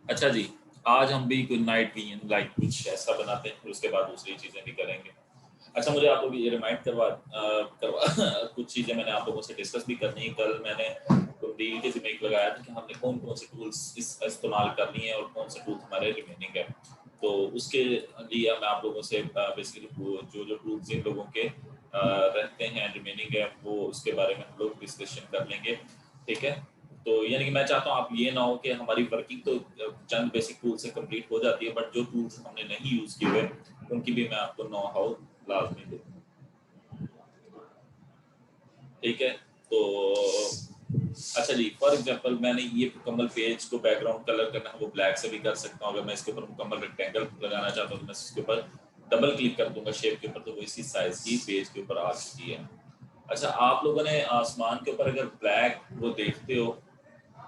अच्छा जी, आज हम भी गुड नाइट भी लाइक कुछ ऐसा बनाते हैं, फिर उसके बाद दूसरी चीज़ें भी करेंगे। अच्छा, मुझे आप लोग ये रिमाइंड करवा कुछ चीज़ें मैंने आप लोगों से डिस्कस भी करनी है। कल मैंने कुंडी के ज़िम्मे एक लगाया था कि हमने कौन-कौन से टूल्स इस्तेमाल करनी है और कौन से टूल्स हमारे रिमेनिंग है। तो उसके लिए मैं आप लोगों से बेसिकली वो जो टूल्स जिन लोगों के रहते हैं, रिमेनिंग है, वो उसके बारे में हम लोग डिस्कशन कर लेंगे, ठीक है? तो यानी कि मैं चाहता हूँ आप ये ना हो कि हमारी वर्किंग तो चंद बेसिक टूल से कंप्लीट हो जाती है, बट जो टूल्स हमने नहीं यूज़ किए हुए उनकी भी मैं आपको नो हाउ लाजमी दूँ, ठीक है? तो अच्छा जी, फॉर एग्जांपल मैंने ये मुकम्मल पेज को बैकग्राउंड कलर करना है वो ब्लैक से भी कर सकता हूँ। अगर मैं इसके ऊपर मुकम्मल रेक्टेंगल लगाना चाहता हूँ तो मैं इसके ऊपर डबल क्लिक कर दूंगा शेप के ऊपर, तो वो इसी साइज की पेज के ऊपर आ चुकी है। अच्छा, आप लोगों ने आसमान के ऊपर अगर ब्लैक वो देखते हो,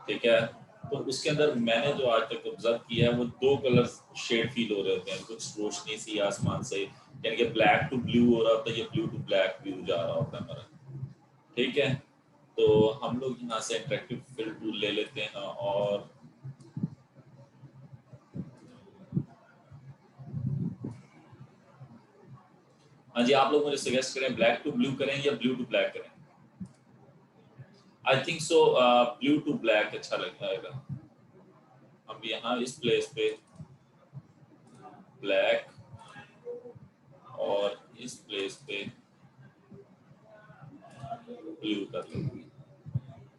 ठीक है, तो उसके अंदर मैंने जो आज तक ऑब्जर्व किया है वो दो कलर शेड फील हो रहे होते हैं, कुछ रोशनी सी आसमान से, यानी कि ब्लैक टू ब्लू हो रहा होता है, ये ब्लू टू ब्लैक व्यू जा रहा होता है हमारा, ठीक है? तो हम लोग यहाँ से इंटरेक्टिव फिल टूल ले लेते हैं और हाँ जी, आप लोग मुझे सजेस्ट करें ब्लैक टू ब्लू करें या ब्लू टू ब्लैक करें। I think so blue to black अच्छा लगता है। हम यहाँ इस प्लेस पे ब्लैक और इस प्लेस पे ब्लू कर लेंगे,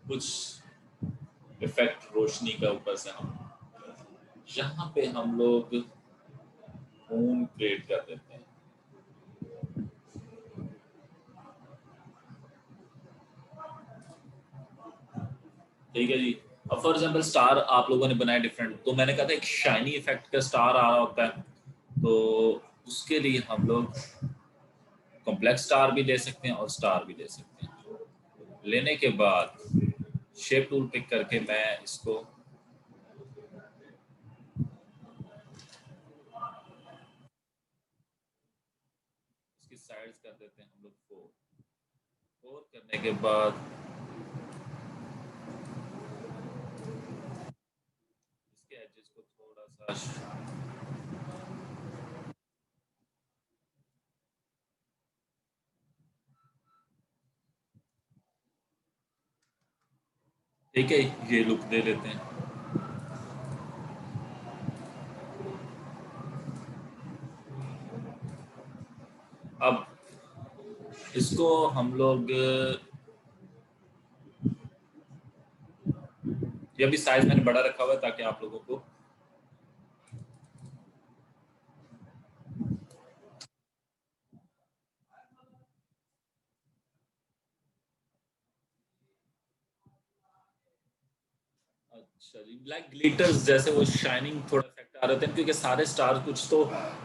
कुछ इफेक्ट रोशनी का ऊपर से हम यहाँ पे हम लोग मून क्रिएट कर देते हैं। ठीक है जी। अब फॉर एग्जांपल स्टार आप लोगों ने बनाए डिफरेंट, तो मैंने कहा था एक शाइनी इफेक्ट का स्टार आ रहा होता है, तो उसके लिए हम लोग कॉम्प्लेक्स स्टार भी ले सकते हैं और स्टार भी ले सकते हैं। लेने के बाद शेप टूल पिक करके मैं इसको इसकी साइड्स कर देते हैं हम लोग फोर। फोर करने के बाद इसके एजेस को थोड़ा सा, ठीक है, ये लुक दे लेते हैं। अब इसको हम लोग ये भी साइज मैंने बड़ा रखा हुआ है ताकि आप लोगों को अच्छा जी, ब्लैक ग्लिटर्स जैसे वो शाइनिंग थोड़ा इफेक्ट आ रहे थे क्योंकि सारे स्टार कुछ तो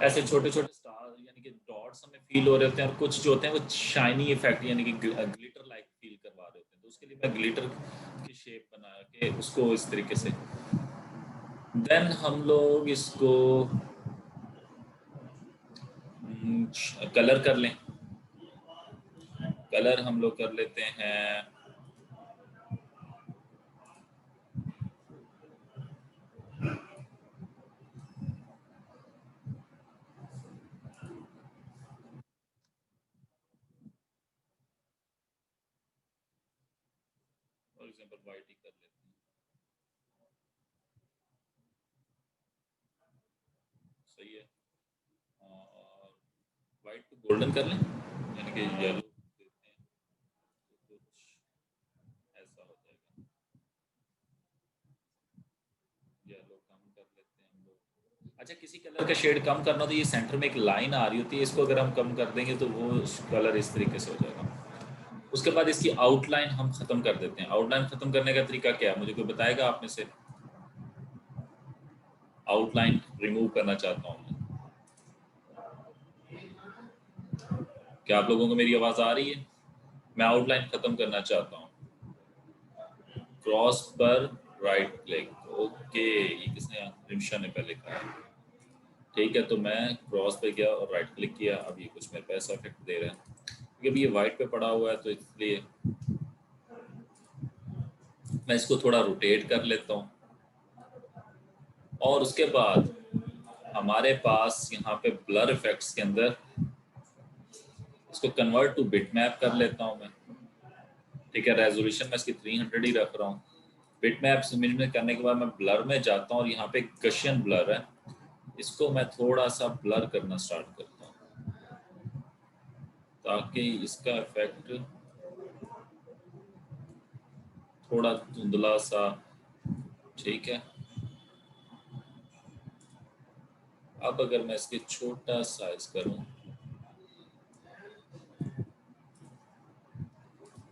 ऐसे छोटे छोटे स्टार यानी कि डॉट्स हमें फील हो रहे होते हैं और कुछ जो होते हैं वो शाइनी इफेक्ट यानी कि ग्लिटर लाइक फील करवा रहे होते हैं, तो उसके लिए मैं ग्लिटर की शेप बना के उसको इस तरीके से देन हम लोग इसको कलर कर लें। कलर हम लोग कर लेते हैं फॉर एग्जांपल वाइट ही कर लेते हैं, सही है। और वाइट को गोल्डन कर लें यानी कि येलो देते हैं तो कुछ ऐसा हो जाएगा। येलो कम कर लेते हैं हम लोग। अच्छा, किसी कलर का शेड कम करना हो तो ये सेंटर में एक लाइन आ रही होती है, इसको अगर हम कम कर देंगे तो वो कलर इस तरीके से हो जाएगा। उसके बाद इसकी आउटलाइन हम खत्म कर देते हैं। आउटलाइन खत्म करने का तरीका क्या है, मुझे कोई बताएगा आप में से? आउटलाइन रिमूव करना चाहता हूँ मैं। क्या आप लोगों को मेरी आवाज़ आ रही है? मैं आउटलाइन खत्म करना चाहता हूँ। क्रॉस पर राइट क्लिक, ओके, ये किसने, रिमशा ने पहले कहा। ठीक है, तो मैं क्रॉस पे गया और राइट क्लिक किया, अब ये कुछ मेरे पे ऐसा इफेक्ट दे रहा है क्योंकि अभी ये वाइट पे पड़ा हुआ है, तो इसलिए मैं इसको थोड़ा रोटेट कर लेता हूँ और उसके बाद हमारे पास यहाँ पे ब्लर इफेक्ट्स के अंदर इसको कन्वर्ट टू बिटमैप कर लेता हूँ मैं। ठीक है, रेजोल्यूशन मैं इसकी 300 ही रख रहा हूँ। बिटमैप इमेज में करने के बाद मैं ब्लर में जाता हूँ और यहाँ पे गशियन ब्लर है, इसको मैं थोड़ा सा ब्लर करना स्टार्ट करता हूँ ताकि इसका इफेक्ट थोड़ा धुंधला सा। ठीक है, अब अगर मैं इसके छोटा साइज करूं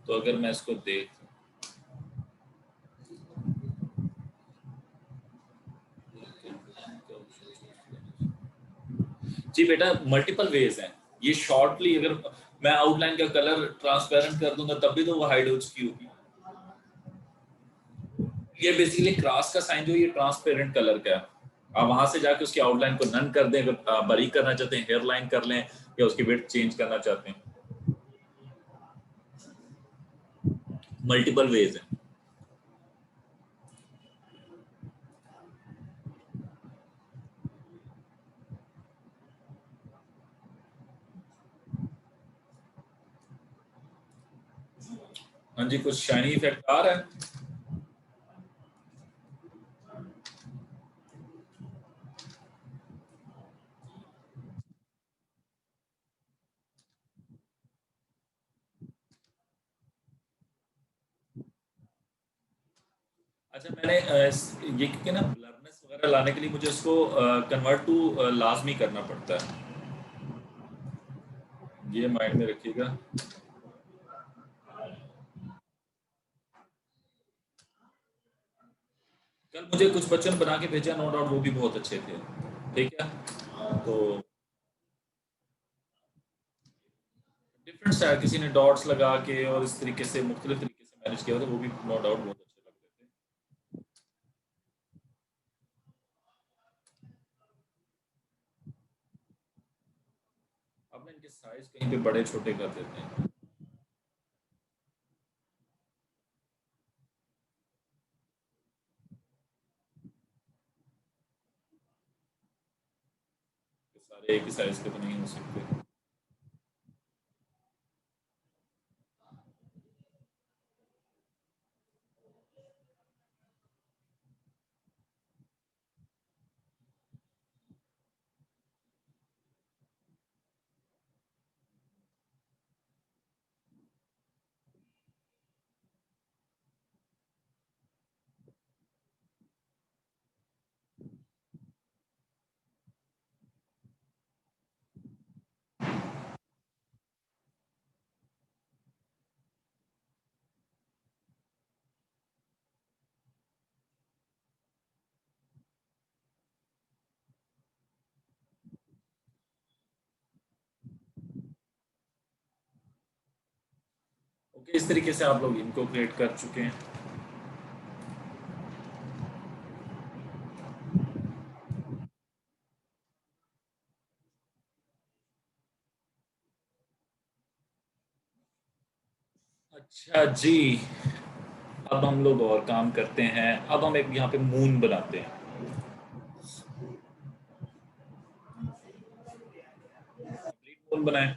तो अगर मैं इसको देख जी बेटा, मल्टीपल वेज हैं ये। शॉर्टली अगर मैं आउटलाइन का कलर ट्रांसपेरेंट कर दूंगा तब भी तो वो हाइड हो चुकी होगी। ये बेसिकली क्रॉस का साइन जो ये ट्रांसपेरेंट कलर का है, आप वहां से जाके उसकी आउटलाइन को नन कर दें। अगर बारीक करना चाहते हैं हेयर लाइन कर लें या उसकी विड्थ चेंज करना चाहते हैं, मल्टीपल वेज है। हाँ जी, कुछ शाइनी इफेक्ट आ रहा है। अच्छा, मैंने ये क्योंकि ना ब्लरनेस वगैरह लाने के लिए मुझे इसको कन्वर्ट टू लाजमी करना पड़ता है, ये माइंड में रखिएगा। कल मुझे कुछ बच्चों ने बना के भेजा, नो डाउट वो भी बहुत अच्छे थे। ठीक है, तो डिफरेंट स्टाइल, किसी ने डॉट्स लगा के और इस तरीके से मुख्तलिफ तरीके से मैनेज किया था, वो भी नो डाउट बहुत अच्छे लगते थे। अब ना इनके साइज कहीं पे बड़े छोटे कर देते हैं, कि सारे एक ही साइज के तो नहीं हो सकते। ओके, इस तरीके से आप लोग इनको क्रिएट कर चुके हैं। अच्छा जी, अब हम लोग और काम करते हैं। अब हम एक यहाँ पे मून बनाते हैं। कंप्लीट मून बनाएं,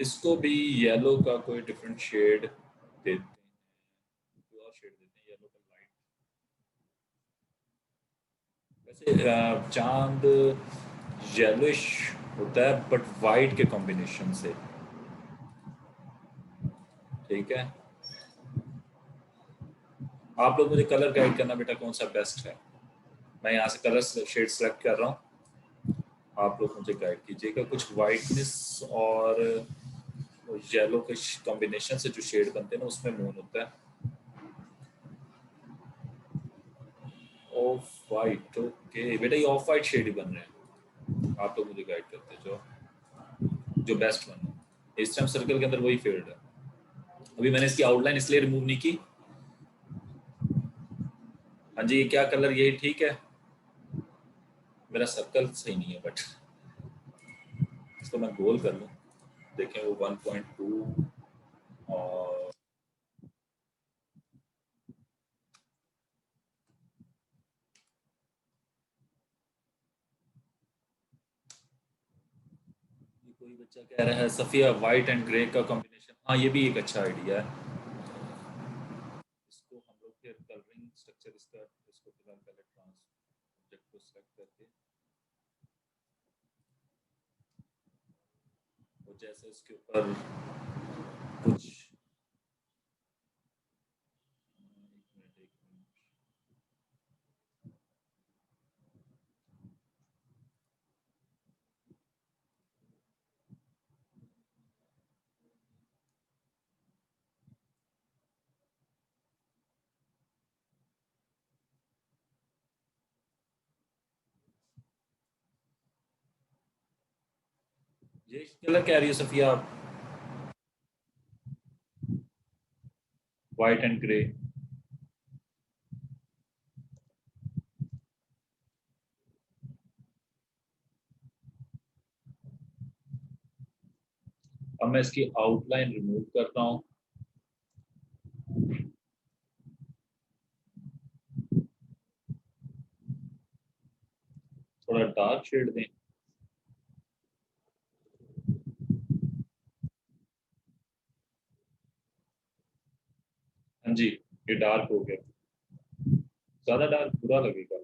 इसको भी येलो का कोई डिफरेंट शेड देते हैं, कोई और शेड देते हैं येलो का लाइट। वैसे चांद येलोइश होता है बट वाइट के कॉम्बिनेशन से। ठीक है, आप लोग मुझे कलर गाइड करना बेटा, कौन सा बेस्ट है। मैं यहाँ से कलर शेड सेलेक्ट कर रहा हूँ, आप लोग मुझे गाइड कीजिएगा। कुछ वाइटनेस और येलो के कॉम्बिनेशन से जो शेड बनते हैं ना, उसमें मून होता है। ऑफ वाइट, ओके बेटा, ये ऑफ वाइट शेड ही बन रहे हैं। आप लोग मुझे गाइड करते हैं जो जो बेस्ट बन है। इस टाइम सर्कल के अंदर वही फेड है। अभी मैंने इसकी आउटलाइन इसलिए रिमूव नहीं की। हाँ जी, ये क्या कलर, यही ठीक है। मेरा सर्कल सही नहीं है बट इसको मैं गोल कर लूँ। देखें वो 1.2 और कोई बच्चा कह रहा है सफिया वाइट एंड ग्रे का कॉम्बिनेशन, हाँ ये भी एक अच्छा आइडिया है। इसको हम लोग फिर कलरिंग स्ट्रक्चर इसका, इसको फिलहाल पहले ट्रांस ऑब्जेक्ट को सेलेक्ट करके, और जैसे इसके ऊपर कुछ, एक मिनट, ये कलर कह रही है सफिया आप? White and grey. अब मैं इसकी आउटलाइन रिमूव करता हूँ। थोड़ा डार्क शेड दें। हाँ जी, ये डार्क हो गया, ज्यादा डार्क बुरा लगेगा।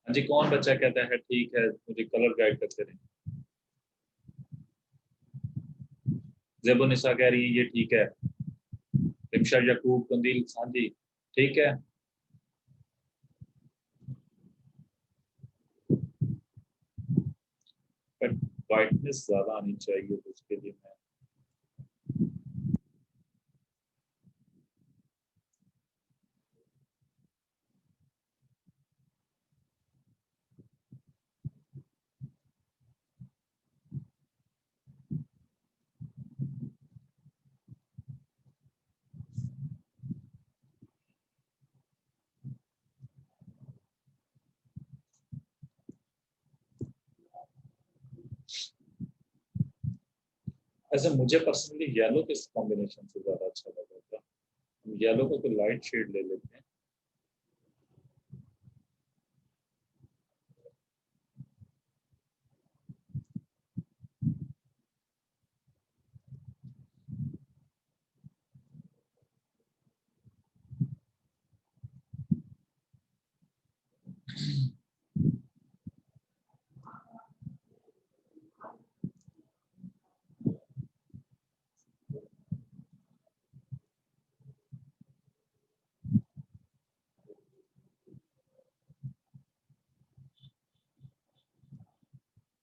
हाँ जी, कौन बच्चा कहता है ठीक है मुझे कलर गाइड करते रहे? जेबुनिसा कह रही है ये ठीक है। रिमशा यकूब कंदील, हाँ जी ठीक है। बट ब्राइटनेस ज्यादा आनी चाहिए, तो उसके लिए मैं, ऐसे मुझे पर्सनली येलो के कॉम्बिनेशन से ज्यादा अच्छा लगा था। हम येलो को कोई लाइट शेड ले लेते हैं।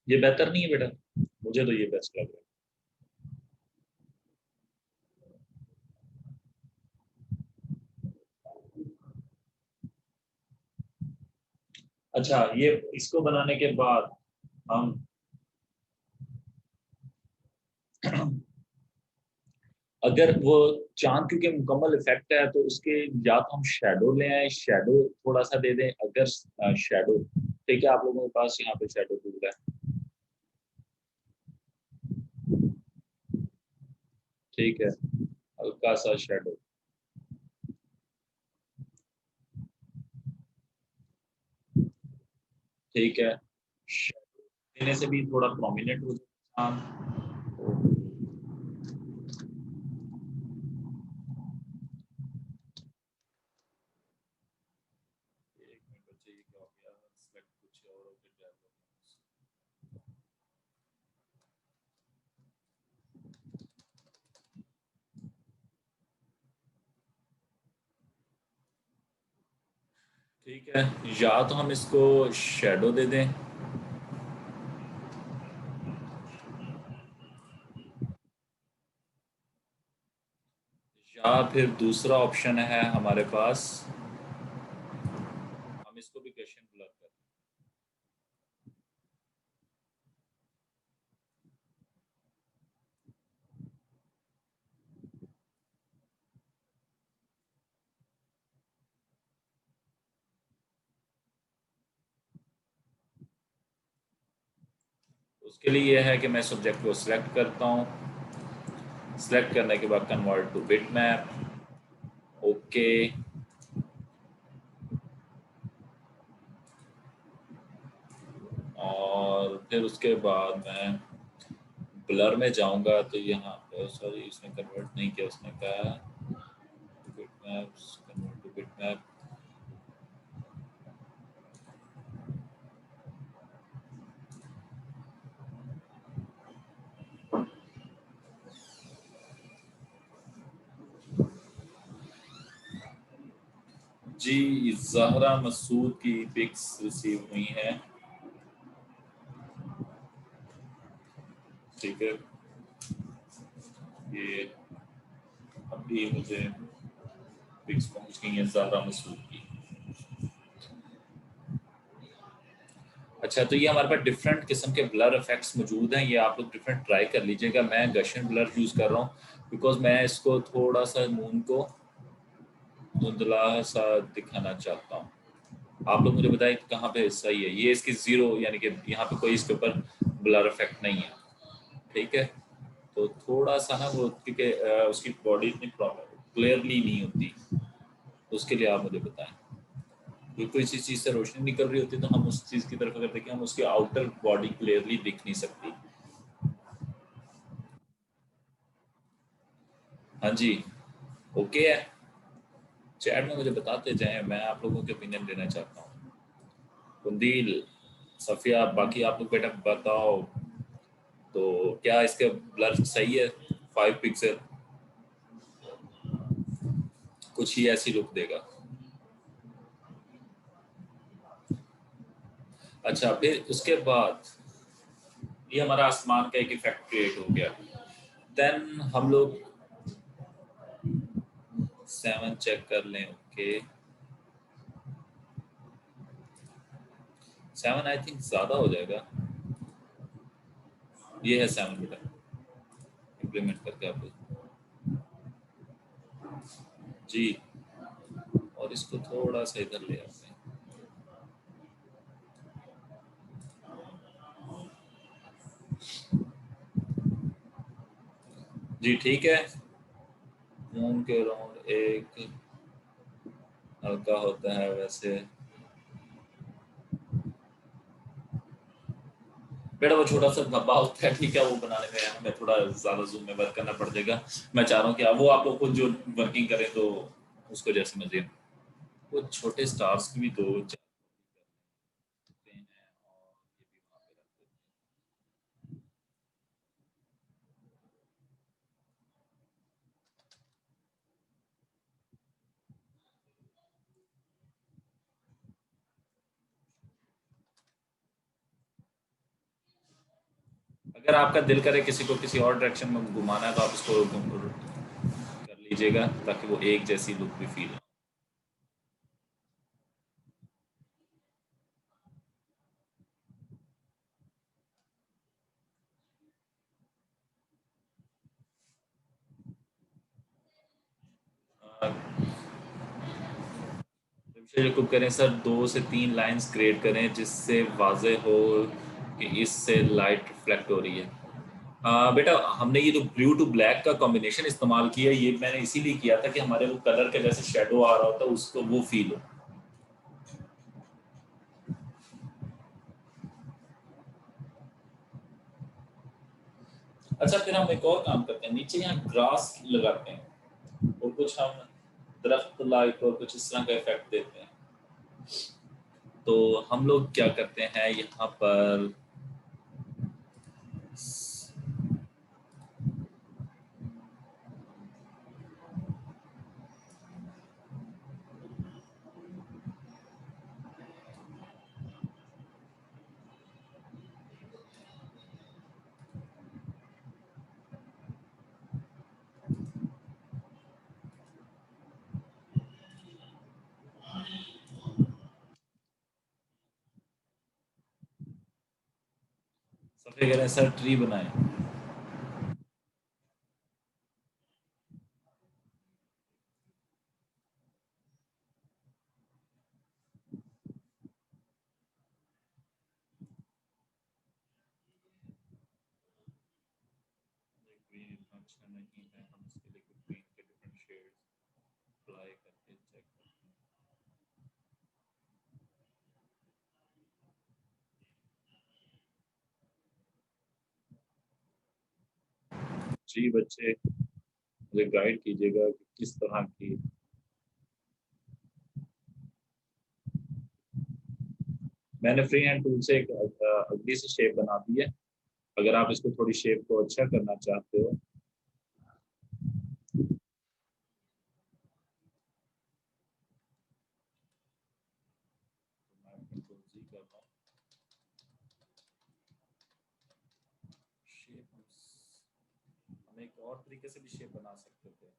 ये बेहतर नहीं है बेटा? मुझे तो ये बेस्ट लग रहा है। अच्छा, ये इसको बनाने के बाद हम अगर वो चांद क्योंकि मुकम्मल इफेक्ट है तो उसके, या तो हम शेडो ले आए, शेडो थोड़ा सा दे दें, अगर शेडो ठीक है आप लोगों के पास यहाँ पे शेडो टूल है, ठीक है, हल्का सा शेडो, ठीक है, शेडो देने से भी थोड़ा प्रोमिनेंट हो जाता है चांद। एक मिनट बच्चे, ये क्या हो गया, सेलेक्ट कुछ और हो गया डेवलपमेंट। ठीक है, या तो हम इसको शेडो दे दें, या फिर दूसरा ऑप्शन है हमारे पास, हम इसको भी गशन ब्लर कर दें। उसके लिए यह है कि मैं सब्जेक्ट को सिलेक्ट करता हूँ, सिलेक्ट करने के बाद convert two bit map, okay, फिर उसके बाद मैं ब्लर में जाऊंगा तो यहाँ पे सॉरी इसने कन्वर्ट नहीं किया, उसने कहा बिटमैप्स कन्वर्ट टू बिटमैप। जी ज़हरा मसूद की पिक्स रिसीव हुई हैं, ठीक है। ये अभी मुझे पिक्स पहुंच गई हैं ज़हरा मसूद की। अच्छा, तो ये हमारे पास डिफरेंट किस्म के ब्लर इफेक्ट्स मौजूद हैं, ये आप लोग डिफरेंट ट्राई कर लीजिएगा। मैं गशियन ब्लर यूज़ कर रहा हूँ बिकॉज मैं इसको थोड़ा सा मून को धुंधला सा दिखाना चाहता हूँ। आप लोग मुझे बताएं कहाँ पे सही है। ये इसकी ज़ीरो यानी कि यहाँ पे कोई इसके ऊपर ब्लर इफेक्ट नहीं है, ठीक है। तो थोड़ा सा ना वो क्योंकि उसकी बॉडी इतनी क्लियरली नहीं होती, तो उसके लिए आप मुझे बताएं। कोई सी चीज़ से रोशनी निकल रही होती है तो हम उस चीज़ की तरफ अगर देखें, हम उसकी आउटर बॉडी क्लियरली दिख नहीं सकती। हाँ जी, ओके है। चैट में मुझे बताते जाएं, मैं आप लोगों के ओपिनियन लेना चाहता हूँ। कुंदील, सफिया, बाकी आप लोग बेटा बताओ, तो क्या इसके ब्लर सही है? 5 पिक्सल कुछ ही ऐसी लुक देगा। अच्छा, फिर उसके बाद ये हमारा आसमान का एक इफेक्ट क्रिएट हो गया। देन हम लोग 7 चेक कर लें। ओके, 7 आई थिंक ज़्यादा हो जाएगा। ये है 7 बेटा, इम्प्लीमेंट करके आप लोग जी। और इसको थोड़ा सा इधर ले आते हैं। जी ठीक है। मून के अराउंड एक हल्का होता है वैसे बेटा, वो छोटा सा धब्बा होता है, ठीक है, वो बनाने में हमें थोड़ा ज्यादा जूम में वर्क करना पड़ जाएगा। मैं चाह रहा हूँ कि वो आप लोग खुद जो वर्किंग करें तो उसको जैसे मर्जी। वो छोटे स्टार्स की भी दो चार सकते हैं और ये भी वहाँ पे रख देते हैं। अगर आपका दिल करे किसी को किसी और डायरेक्शन में घुमाना है तो आप उसको कर लीजिएगा ताकि वो एक जैसी लुक भी फील हो। जैकब करें सर, 2 से 3 लाइंस क्रिएट करें जिससे वाजे हो कि इससे लाइट रिफ्लेक्ट हो रही है। बेटा, हमने ये जो ब्लू टू ब्लैक का कॉम्बिनेशन इस्तेमाल किया, ये मैंने इसीलिए किया था कि हमारे वो कलर का जैसे शेडो आ रहा होता है उसको वो फील हो। अच्छा, फिर हम एक और काम करते हैं, नीचे यहाँ ग्रास लगाते हैं और कुछ हम दरख्त लाइट और कुछ इस तरह का इफेक्ट देते हैं। तो हम लोग क्या करते हैं यहाँ पर, सफेद कह रहे हैं सर ट्री बनाए। ग्रीन अच्छा नहीं है, हम इसके लिए ग्रीन के डिफरेंट शेड्स अप्लाई करके चेक करते हैं। जी बच्चे, मुझे गाइड कीजिएगा कि किस तरह की। मैंने फ्री हैंड टूल से एक अगली सी शेप बना दी है। अगर आप इसको थोड़ी शेप को अच्छा करना चाहते हो, तो मैं कंट्रोल जी कर रहा हूँ। शेप हम एक और तरीके से भी शेप बना सकते थे।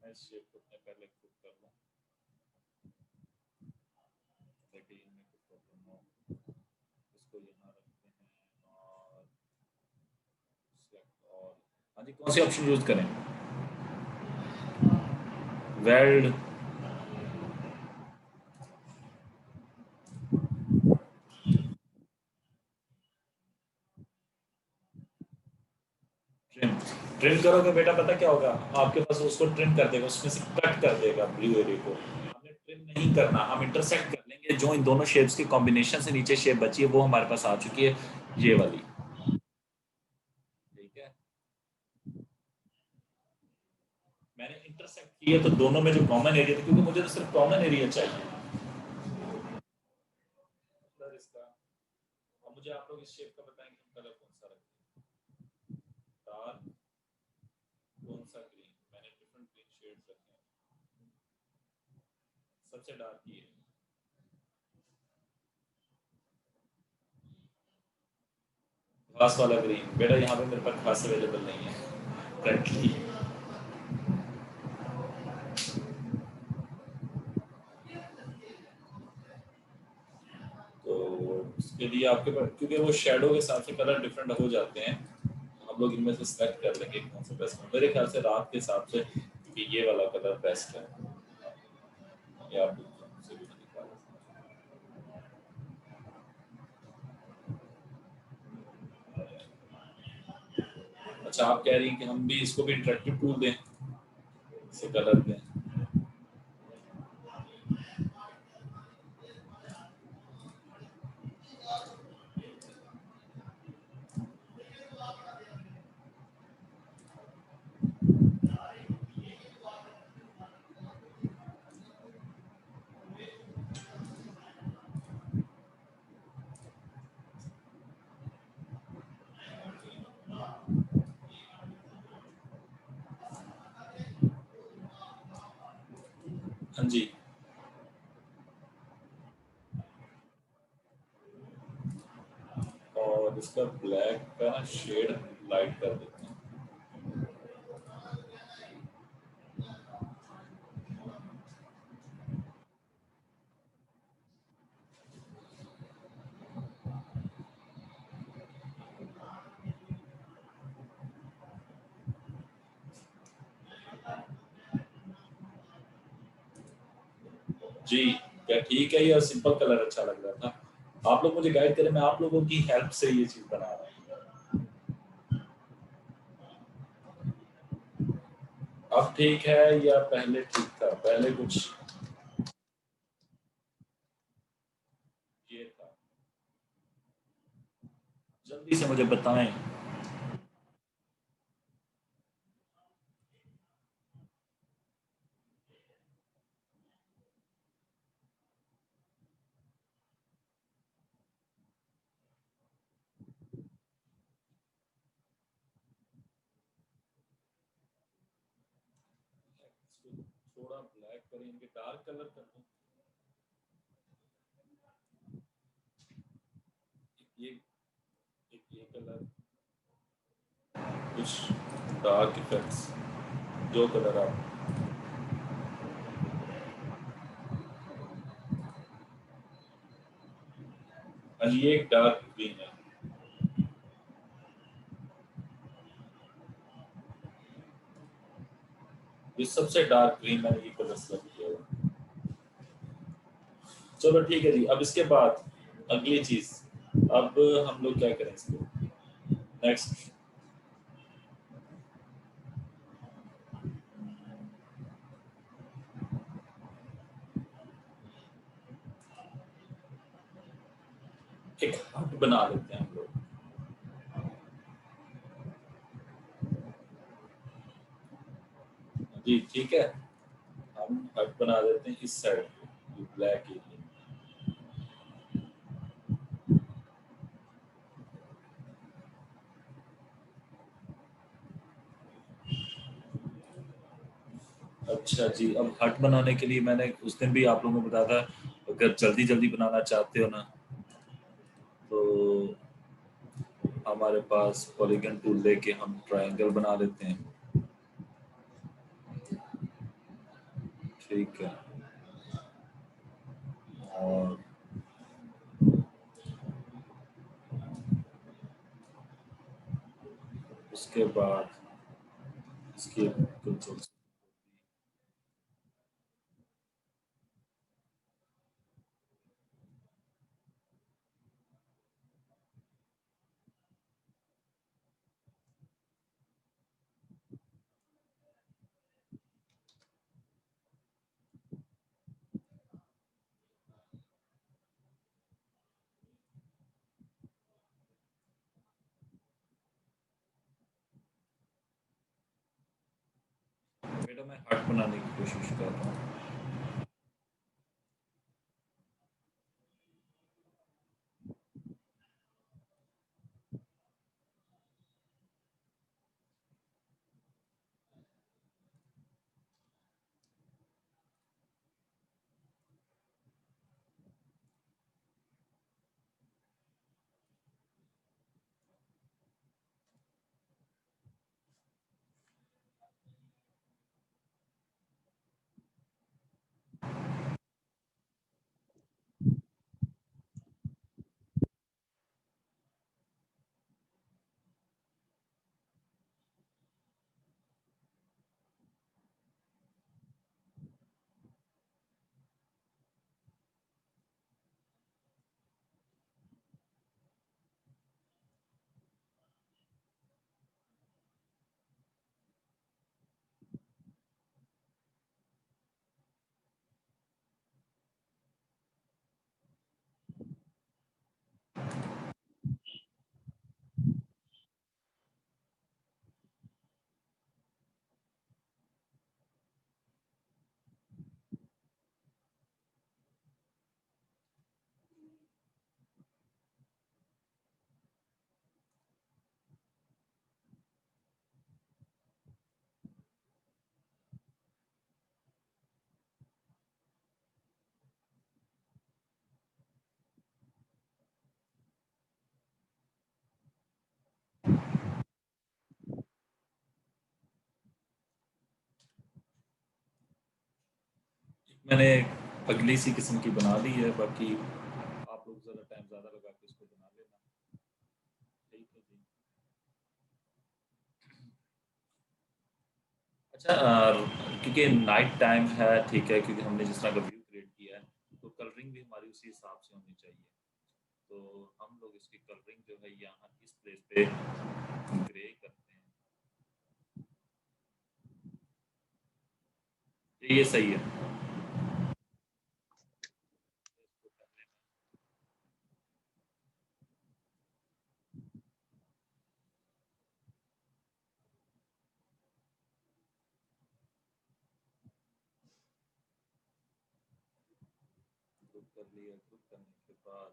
मैं इस शेप को अपने पहले खुद कर लूँ ताकि इनमें कोई प्रॉब्लम ना हो। इसको यहाँ रखते हैं और सेलेक्ट और हाँ जी, कौन से ऑप्शन यूज करें? Weld, trim. ट्रिम करोगे बेटा, पता क्या होगा, आपके पास उसको ट्रिम कर देगा, उसमें से कट कर देगा ब्लू एरिया को। हमें ट्रिम नहीं करना, हम इंटरसेक्ट कर लेंगे। जो इन दोनों शेप्स के कॉम्बिनेशन से नीचे शेप बची है वो हमारे पास आ चुकी है, ये वाली। ठीक है, मैंने इंटरसेक्ट किया तो दोनों में जो कॉमन एरिया था, क्योंकि मुझे तो सिर्फ कॉमन एरिया चाहिए कलर इसका। अब मुझे आप लोग इस शेप का बताएंगे हम कलर कौन सा रखें। डार्क, कौन सा ग्रीन? मैंने डिफरेंट ग्रीन शेड्स रखे हैं। सबसे डार्क ये है। घास वाला ग्रीन बेटा, यहाँ पे मेरे पास घास अवेलेबल नहीं है फ्रेंकली। तो उसके लिए आपके पास, क्योंकि वो शेडो के हिसाब से कलर डिफरेंट हो जाते हैं, हम लोग इनमें से सेलेक्ट कर लेंगे कौन सा बेस्ट है। मेरे ख्याल से रात के हिसाब से कि ये वाला कलर बेस्ट है। ये आप से भी निकाल सकते हैं। अच्छा, आप कह रही हैं कि हम भी इसको भी इंटरेक्टिव टूल दें, इसे कलर दें। हाँ जी, और इसका ब्लैक का ना शेड लाइट कर देते हैं। जी, क्या ठीक है? ये सिंपल कलर अच्छा लग रहा था। आप लोग मुझे गाइड करें, मैं आप लोगों की हेल्प से ये चीज बना रहा हूँ। अब ठीक है या पहले ठीक था? पहले कुछ ये था, जल्दी से मुझे बताएं। इसको थोड़ा ब्लैक करें, इनके डार्क कलर कर दूं। ये एक ये कलर, कुछ डार्क इफेक्ट्स, जो कलर आप। हाँ जी, ये एक डार्क ग्रीन है। सबसे डार्क ग्रीन मैंने ये कलर सेलेक्ट किया हुआ। चलो ठीक है जी। अब इसके बाद अगली चीज, अब हम लोग क्या करें इसको नेक्स्ट। एक हट बना लेते हैं हम लोग। जी ठीक है, हम हट बना देते हैं इस साइड पे ब्लैक एरिया। अच्छा जी, अब हट बनाने के लिए मैंने उस दिन भी आप लोगों को बताया था, अगर जल्दी जल्दी बनाना चाहते हो ना तो हमारे पास पॉलीगन टूल लेके हम ट्रायंगल बना लेते हैं। ठीक है, और उसके बाद इसकी कुछ बेटा मैं हट बनाने की कोशिश कर रहा हूँ। मैंने अगली सी किस्म की बना ली है, बाकी आप लोग ज़रा टाइम ज़्यादा लगा के इसको बना लेना। ठीक है जी। अच्छा, क्योंकि नाइट टाइम है, ठीक है, क्योंकि हमने जिस तरह का व्यू क्रिएट किया है तो कलरिंग भी हमारी उसी हिसाब से होनी चाहिए। तो हम लोग इसकी कलरिंग जो है यहाँ इस प्लेस पे ग्रे करते हैं। ये सही है। इसको करने में ग्रुप कर लिया, ग्रुप करने के बाद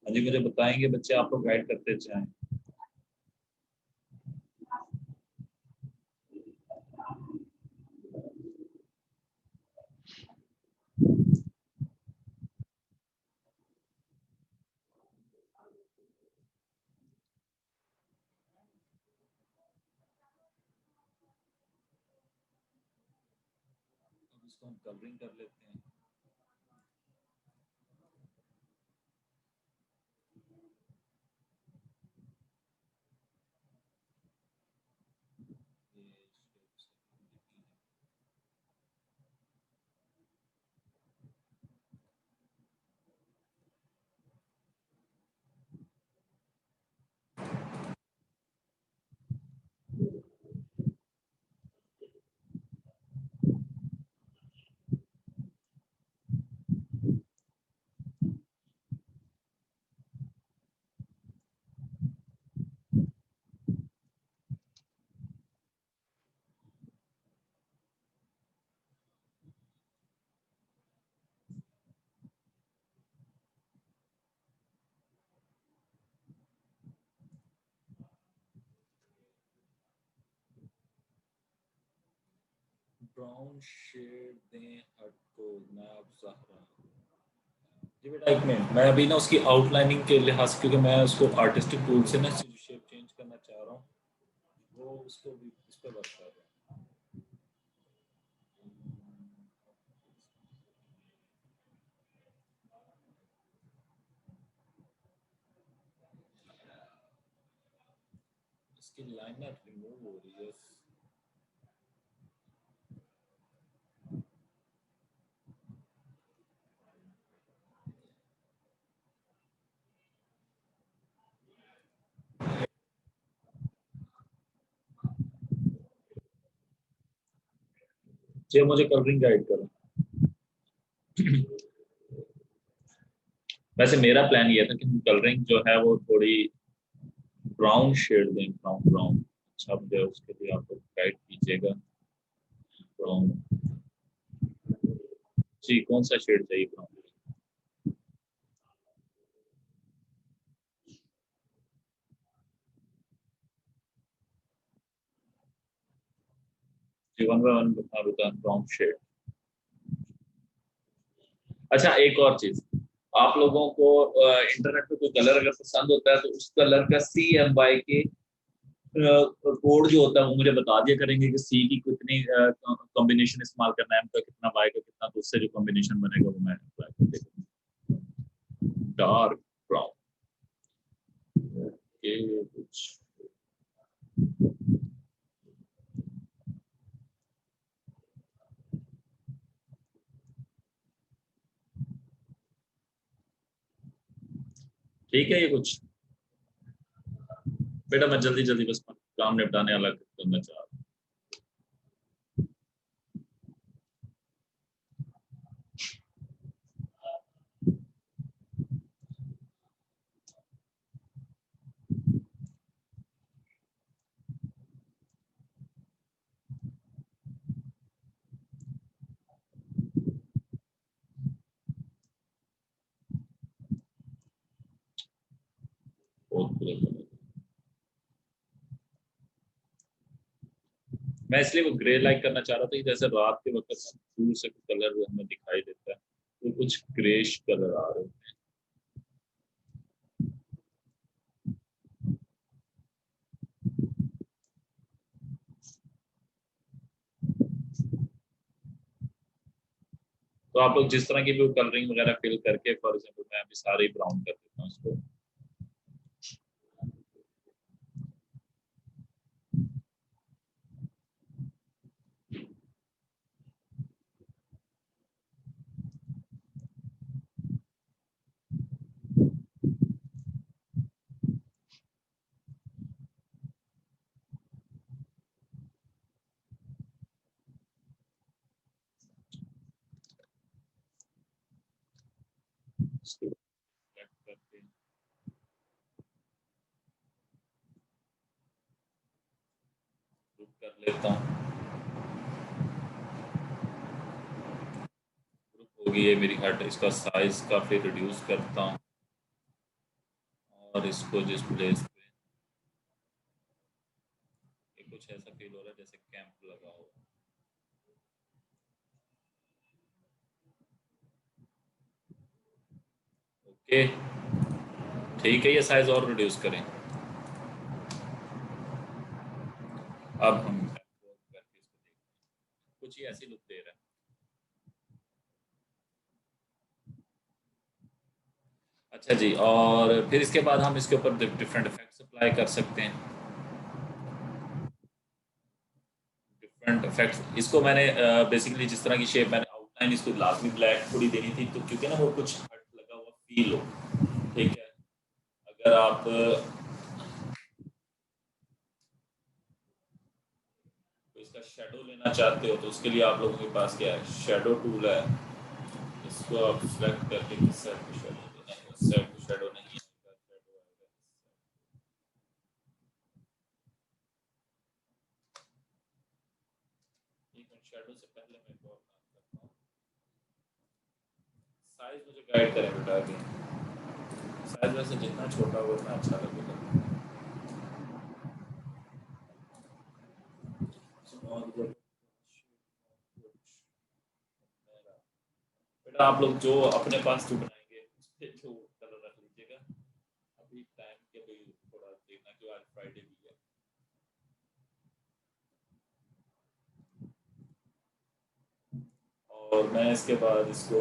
हाँ जी, मुझे बताएंगे बच्चे, आप लोग गाइड करते जाएं। इसको हम कलरिंग कर लेते हैं। ब्राउन शेड दें हट को नाब ज़हरा। जी बेटा एक मिनट, मैं अभी ना उसकी आउटलाइनिंग के लिहाज से, क्योंकि मैं उसको आर्टिस्टिक टूल से ना शेप चेंज करना चाह रहा हूँ, वो उसको भी इस पर वर्क कर रहा है। इसकी लाइन ना रिमूव हो रही है। जी मुझे कलरिंग गाइड करो। वैसे मेरा प्लान ये था कि कलरिंग जो है वो थोड़ी ब्राउन शेड दें, ब्राउन ब्राउन। अच्छा मुझे उसके लिए आप गाइड कीजिएगा। ब्राउन जी, कौन सा शेड चाहिए ब्राउन? जी वन बाय वन बता बता ब्राउन शेड। अच्छा एक और चीज, आप लोगों को इंटरनेट पे कोई कलर अगर पसंद होता है तो उस कलर का CMY के कोड जो होता है वो मुझे बता दिया करेंगे कि सी की कितनी कॉम्बिनेशन इस्तेमाल करना है, एम का कितना, वाई का कितना, तो उससे जो कॉम्बिनेशन बनेगा वो मैं अप्लाई कर देगा। डार्क ब्राउन के कुछ ठीक है। ये कुछ बेटा मैं जल्दी जल्दी बस काम निपटाने वाला करना चाह रहा हूँ। मैं इसलिए वो ग्रे लाइक करना चाह रहा था कि जैसे रात के वक्त दूर से कलर हमें दिखाई देता है तो कुछ ग्रेश कलर आ रहे हैं। तो आप लोग जिस तरह की भी कलरिंग वगैरह फिल करके, फॉर एग्जांपल मैं अभी सारे ब्राउन कर देता हूँ इसको। इसको select करके ग्रुप कर लेता हूँ। ग्रुप हो गई है मेरी हट, इसका साइज काफी रिड्यूस करता हूँ और इसको जिस प्लेस पे ये कुछ ऐसा फील हो रहा है जैसे कैंप लगा हो। ओके ठीक है, ये साइज और रिड्यूस करें। अब हम करके इसको देखते हैं, कुछ ही ऐसी लुक दे रहा है। अच्छा जी, और फिर इसके बाद हम इसके ऊपर डिफरेंट इफेक्ट्स अप्लाई कर सकते हैं। डिफरेंट इफेक्ट्स इसको मैंने बेसिकली जिस तरह की शेप मैंने आउटलाइन इसको लाजमी ब्लैक थोड़ी देनी थी, तो क्योंकि ना वो कुछ हट लगा हुआ फील हो। ठीक है, अगर आप इसका शेडो लेना चाहते हो तो उसके लिए आप लोगों के पास क्या है, शेडो टूल है। इसको आप सिलेक्ट करके किस साइड पे शेडो देना है, इस साइड पे शेडो नहीं है, शेडो आएगा। एक मिनट, शेडो से पहले मैं एक और काम करता हूँ। साइज मुझे गाइड करें बेटा आगे। साइज वैसे जितना छोटा हो उतना अच्छा लगेगा। और बेटा आप लोग जो अपने पास जो बनाएंगे उस पे जो कलर रख लीजिएगा। अभी टाइम के लिए थोड़ा देखना कि आज फ्राइडे भी है। और मैं इसके बाद इसको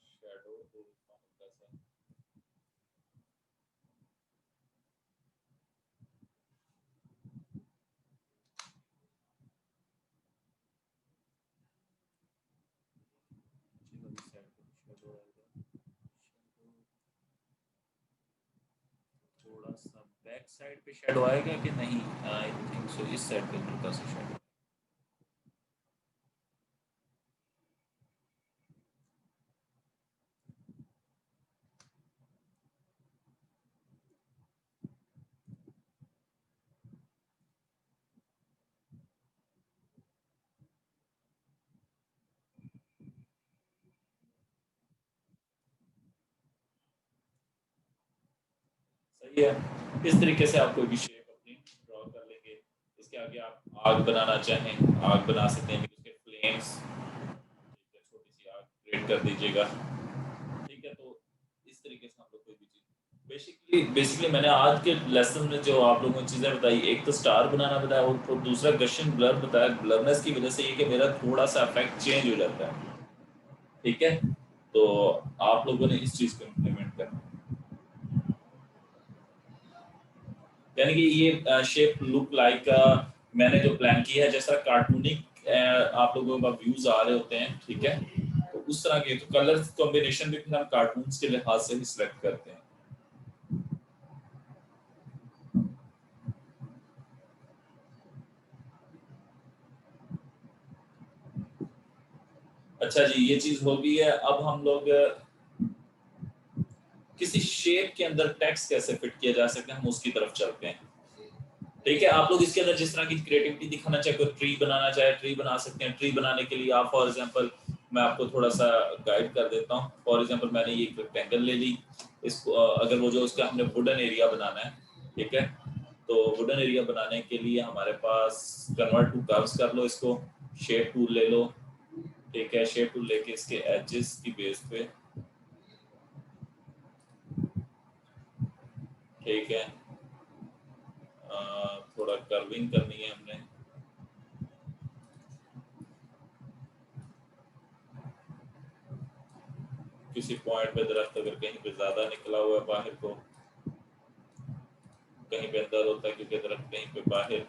शेडो हल्का सा। शेडो थोड़ा सा बैक साइड पे शेडो आएगा कि नहीं, आई थिंक सो इस साइड पे हल्का सा शेडो। सही है, इस तरीके से आप कोई भी शेप अपनी ड्रॉ कर लेंगे। इसके आगे आप आग बनाना चाहें आग बना सकते हैं, उसके फ्लेम्स छोटी सी आग क्रिएट कर दीजिएगा। ठीक है, तो इस तरीके से हम लोग कोई भी चीज़ बेसिकली मैंने आज के लेसन में जो आप लोगों को चीज़ें बताई, एक तो स्टार बनाना बताया और दूसरा गशन ब्लर बताया। ब्लरनेस की वजह से ये कि मेरा थोड़ा सा इफेक्ट चेंज हो जाता है। ठीक है, तो आप लोगों ने इस चीज़ को इम्प्लीमेंट करना है। यानी कि ये शेप लुक लाइक मैंने जो प्लान किया है जैसा कार्टूनिक आप लोगों का व्यूज आ रहे होते हैं। ठीक है, तो उस तरह के तो कलर कॉम्बिनेशन भी फिर हम कार्टून्स के लिहाज से ही सिलेक्ट करते हैं। अच्छा जी, ये चीज हो गई है। अब हम लोग किसी शेप के अंदर टेक्स्ट कैसे फिट किया जा सकता है, हम उसकी तरफ चलते हैं। ठीक है, आप लोग इसके अंदर जिस तरह की क्रिएटिविटी दिखाना चाहे, कोई ट्री बनाना चाहे ट्री बना सकते हैं। ट्री बनाने के लिए आप फॉर एग्जांपल मैं आपको थोड़ा सा गाइड कर देता हूँ। फॉर एग्जांपल मैंने ये एक रेक्टेंगल ले ली। इसको अगर वो जो उसका हमने वुडन एरिया बनाना है। ठीक है, तो वुडन एरिया बनाने के लिए हमारे पास कन्वर्ट टू कर्व्स कर लो इसको। शेप टूल ले लो। ठीक है, शेप टूल लेके इसके एजेस की बेस पे। ठीक है, थोड़ा कर्विंग करनी है हमने। किसी पॉइंट पे दरख्त अगर कहीं पे ज्यादा निकला हुआ है बाहर को, कहीं पे अंदर होता है क्योंकि दरख्त कहीं पे बाहर,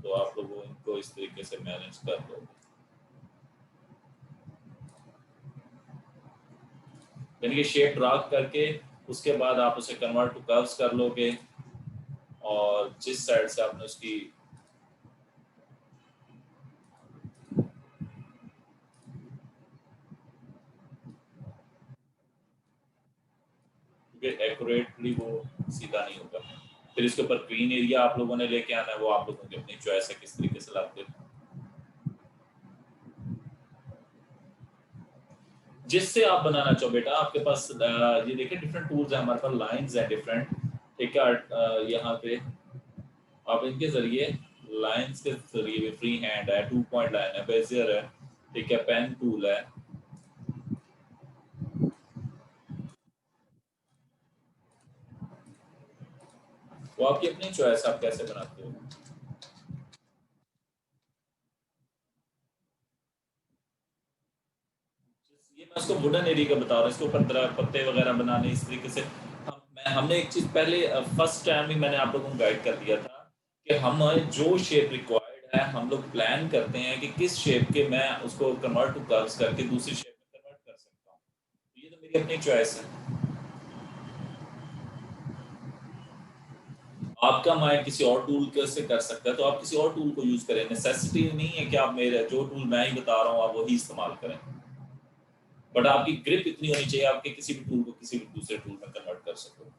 तो आप लोगों इनको इस तरीके से मैनेज कर लो। यानी कि शेप ड्रा करके उसके बाद आप उसे कन्वर्ट टू कर्व्स कर लोगे। और जिस साइड से आपने उसकी क्योंकि एक्यूरेटली वो सीधा नहीं होगा। फिर इसके ऊपर ग्रीन एरिया आप लोगों ने लेके आना है, वो आप लोगों की अपनी चॉइस है किस तरीके से लाते हो। जिससे आप बनाना चाहो बेटा, आपके पास ये देखिए डिफरेंट टूल्स है हमारे पास, लाइंस है डिफरेंट। ठीक है, यहाँ पे आप इनके जरिए लाइंस के जरिए भी फ्री हैंड है, 2 पॉइंट लाइन है, बेजियर है। ठीक है, पेन टूल है। वो आपकी अपनी चॉइस, आप कैसे बनाते हो। वुडन एरिया का बता रहा हूँ, इसके ऊपर पत्ते वगैरह बनाने इस तरीके से। हमने एक चीज़ पहले फर्स्ट टाइम ही मैंने आप लोगों को गाइड कर दिया था कि हम जो शेप रिक्वायर्ड है हम लोग प्लान करते हैं कि किस शेप के मैं उसको कन्वर्ट टू कर्व्स करके दूसरी शेप में कन्वर्ट कर सकता हूँ। तो ये तो मेरी अपनी चॉइस है। आपका माइंड किसी और टूल से कर सकता है तो आप किसी और टूल को यूज करें। नेसेसिटी नहीं है कि आप मेरे जो टूल मैं ही बता रहा हूँ आप वही इस्तेमाल करें, बट आपकी ग्रिप इतनी होनी चाहिए आपके किसी भी टूल को किसी भी दूसरे टूल में कन्वर्ट कर सको।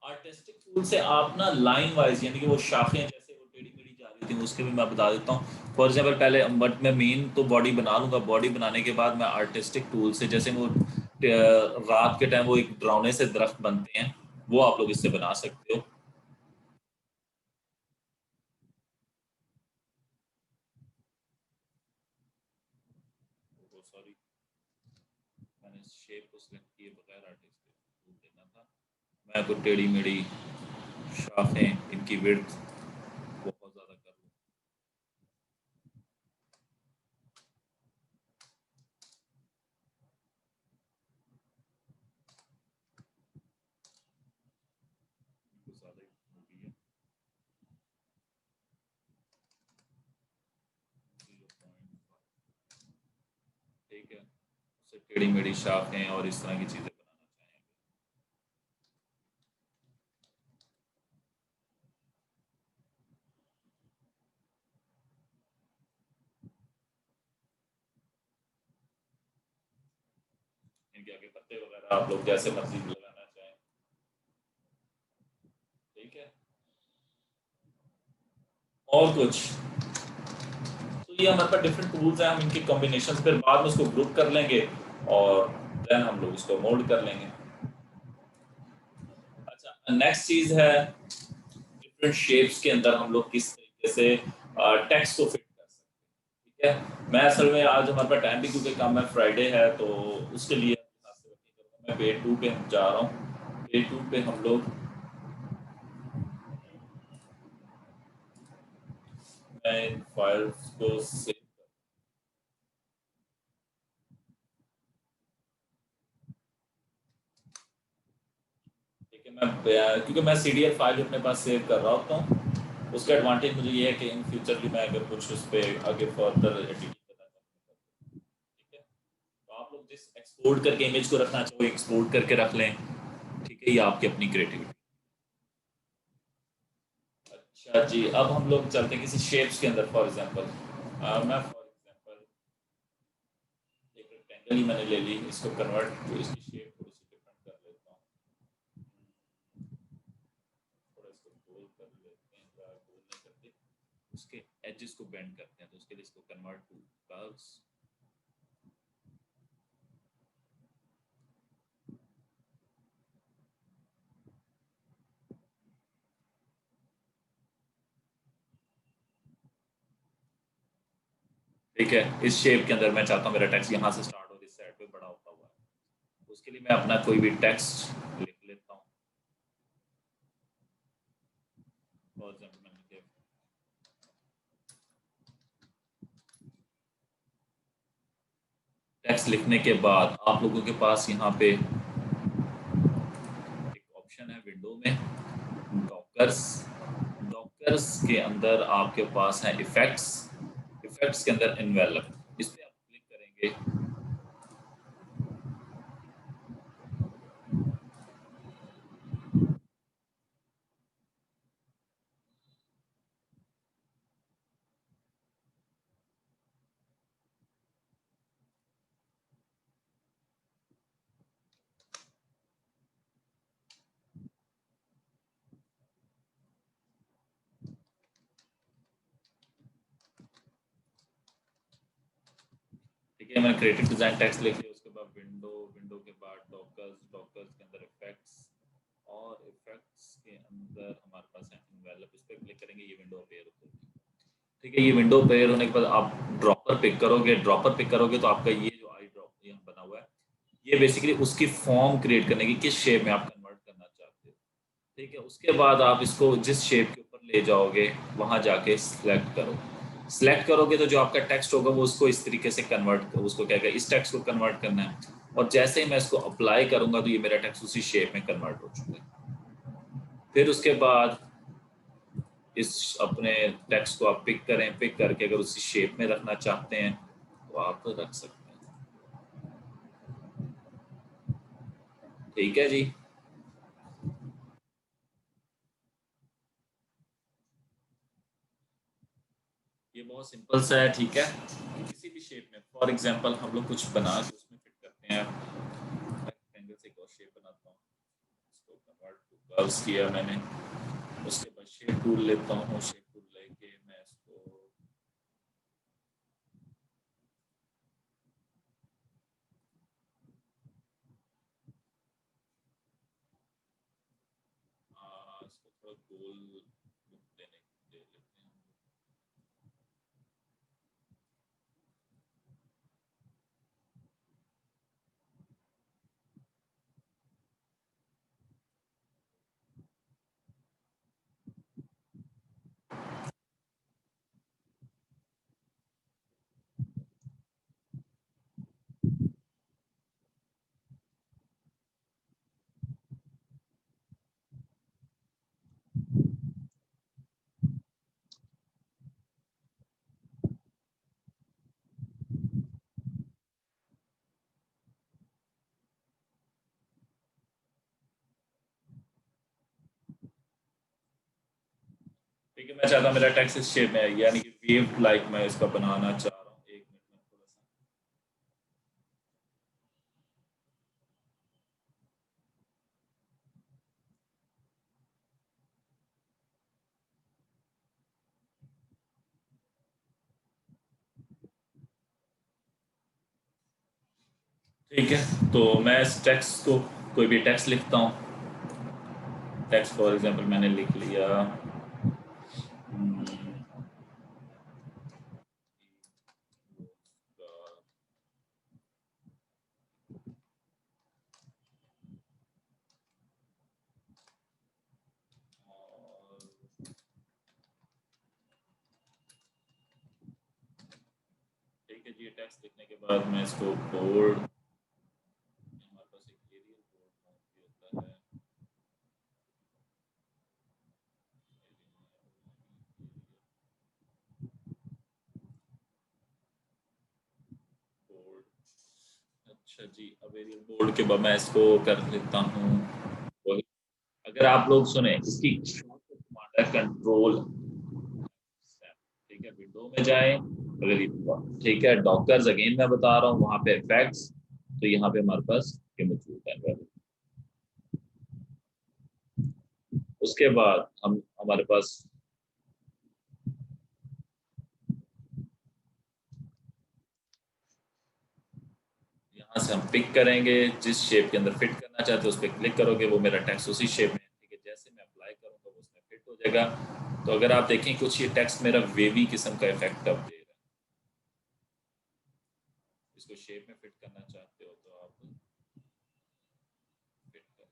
आर्टिस्टिक टूल से आप ना लाइन वाइज यानी कि वो शाखें जैसे वो टेढ़ी मेढ़ी जा रही थी उसके भी मैं बता देता हूँ। फॉर एग्जाम्पल पहले बट मैं मेन तो बॉडी बना लूंगा, बॉडी बनाने के बाद मैं आर्टिस्टिक टूल से जैसे वो रात के टाइम वो एक डरावने से दरख्त बनते हैं वो आप लोग इससे बना सकते हो। सॉरी मैंने शेप को सिलेक्ट किए बगैर आर्टिस्टिक टूल देना था। मैं कुछ टेढ़ी मेढ़ी शाखें इनकी विड्थ बहुत ज़्यादा कर लूँ। कुछ ज़्यादा ही होगी है 0.5। ठीक है, उससे टेढ़ी मेढ़ी शाखें और इस तरह की चीज़ें बनाना चाहेंगे। इनके आगे पत्ते वगैरह आप लोग जैसे मर्जी लगाना चाहें। ठीक है, और कुछ तो ये हमारे पास डिफरेंट टूल्स हैं, हम इनके कॉम्बिनेशन फिर बाद में इसको ग्रुप कर लेंगे और देन हम लोग इसको मोल्ड कर लेंगे। अच्छा, नेक्स्ट चीज है डिफरेंट शेप्स के अंदर हम लोग किस तरीके से टेक्स्ट को फिट कर सकते हैं। ठीक है, मैं असल में आज हमारे पास टाइम भी क्योंकि काम है, फ्राइडे है तो उसके लिए मैं पे 2 पे जा रहा हूँ। पे 2 पे हम लोग मैं इन फाइल्स को सेव ठीक है मैं क्योंकि मैं सीडीएल फाइल अपने पास सेव कर रहा होता हूँ। उसका एडवांटेज मुझे ये है कि इन फ्यूचर भी मैं अगर कुछ उस पर आगे फर्दर एडिटिंग करना चाहूँ। ठीक है, तो आप लोग जिस एक्सपोर्ट करके इमेज को रखना चाहो एक्सपोर्ट करके रख लें। ठीक है, ये आपकी अपनी क्रिएटिविटी। अच्छा जी, अब हम लोग चलते हैं किसी शेप्स के अंदर। फॉर एग्जांपल मैं फॉर एग्जांपल एक रेक्टेंगल ही मैंने ले ली, इसको कन्वर्ट तो इसकी शेप थोड़ी सी डिफरेंट कर लेता हूँ। थोड़ा इसको गोल कर लेते हैं या गोल नहीं करते, उसके एजेस को बेंड करते हैं तो उसके लिए इसको कन्वर्ट टू कर्व्स। ठीक है, इस शेप के अंदर मैं चाहता हूँ मेरा टेक्स्ट यहाँ से स्टार्ट हो इस साइड पे बड़ा होता हुआ है। उसके लिए मैं अपना कोई भी टेक्स्ट लिख लेता हूँ। फॉर एग्जांपल मैंने लिख टेक्स्ट लिखने के बाद आप लोगों के पास यहाँ पे एक ऑप्शन है विंडो में डॉकर्स। डॉकर्स के अंदर आपके पास है इफेक्ट्स। इफेक्ट्स के अंदर इनवेलप, इस पे आप क्लिक करेंगे। ठीक है, मैंने क्रिएटिव डिजाइन टेक्स्ट लिख लिया, उसके बाद विंडो, विंडो के बाद डॉकर्स, डॉकर्स के अंदर इफेक्ट्स और इफेक्ट्स के अंदर हमारे पास है इनवेलप। इस पर क्लिक करेंगे, ये विंडो अपेयर होगी। ठीक है, ये विंडो अपेयर होने के बाद आप ड्रॉपर पिक करोगे। ड्रॉपर पिक करोगे तो आपका ये जो आई ड्रॉप ये बना हुआ है, ये बेसिकली उसकी फॉर्म क्रिएट करने की किस शेप में आप कन्वर्ट करना चाहते हो। ठीक है, उसके बाद आप इसको जिस शेप के ऊपर ले जाओगे, वहाँ जाके सिलेक्ट करो। सिलेक्ट करोगे तो जो आपका टेक्स्ट होगा वो उसको इस तरीके से कन्वर्ट, उसको क्या कहें, इस टेक्स्ट को कन्वर्ट करना है। और जैसे ही मैं इसको अप्लाई करूंगा तो ये मेरा टेक्स्ट उसी शेप में कन्वर्ट हो चुका है। फिर उसके बाद इस अपने टेक्स्ट को आप पिक करें, पिक करके अगर उसी शेप में रखना चाहते हैं तो आप रख सकते हैं। ठीक है जी। ये बहुत सिंपल सा है, ठीक है। किसी भी शेप में, फॉर एग्जांपल हम लोग कुछ बना के उसमें फिट करते हैं। रेक्टेंगल से एक और शेप बनाता हूँ, इसको कन्वर्ट टू कर्व्स किया मैंने। उसके बाद शेप टूल लेता हूँ, शेप टूल लेके मैं इसको इसको थोड़ा गोल लुक देने दे लेते हैं। ठीक है, मैं चाहता हूँ मेरा टेक्स्ट इस शेप में है, यानी कि वेव लाइक मैं इसका बनाना चाह रहा हूँ। एक मिनट में थोड़ा सा, ठीक है। तो मैं इस टेक्स्ट को, कोई भी टेक्स्ट लिखता हूँ। टेक्स्ट फॉर एग्जांपल मैंने लिख लिया ठीक है जी। ये टेक्स्ट लिखने के बाद मैं इसको बोल्ड, हमारे पास एक एरियल बोल्ड भी होता है, बोल्ड। अच्छा जी, अब एरियल बोल्ड के बाद मैं इसको कर लेता हूँ। अगर आप लोग सुने, इसकी शॉर्टकट कमांड है कंट्रोल, ठीक है। विंडो में जाए, अगर ठीक है, डॉकर्स अगेन मैं बता रहा हूँ, वहां पे इफेक्ट्स, तो यहाँ पे हमारे पास ये मौजूद है। उसके बाद हम, हमारे पास यहाँ से हम पिक करेंगे, जिस शेप के अंदर फिट करना चाहते हो उस पर क्लिक करोगे, वो मेरा टेक्स्ट उसी शेप में है, ठीक है। जैसे मैं अप्लाई करूँगा वो उसमें फिट हो जाएगा। तो अगर आप देखें, कुछ ये टेक्स्ट मेरा वेवी किस्म का इफेक्ट अब दे रहा है। इसको शेप में फिट करना चाहते हो तो आप फिट कर,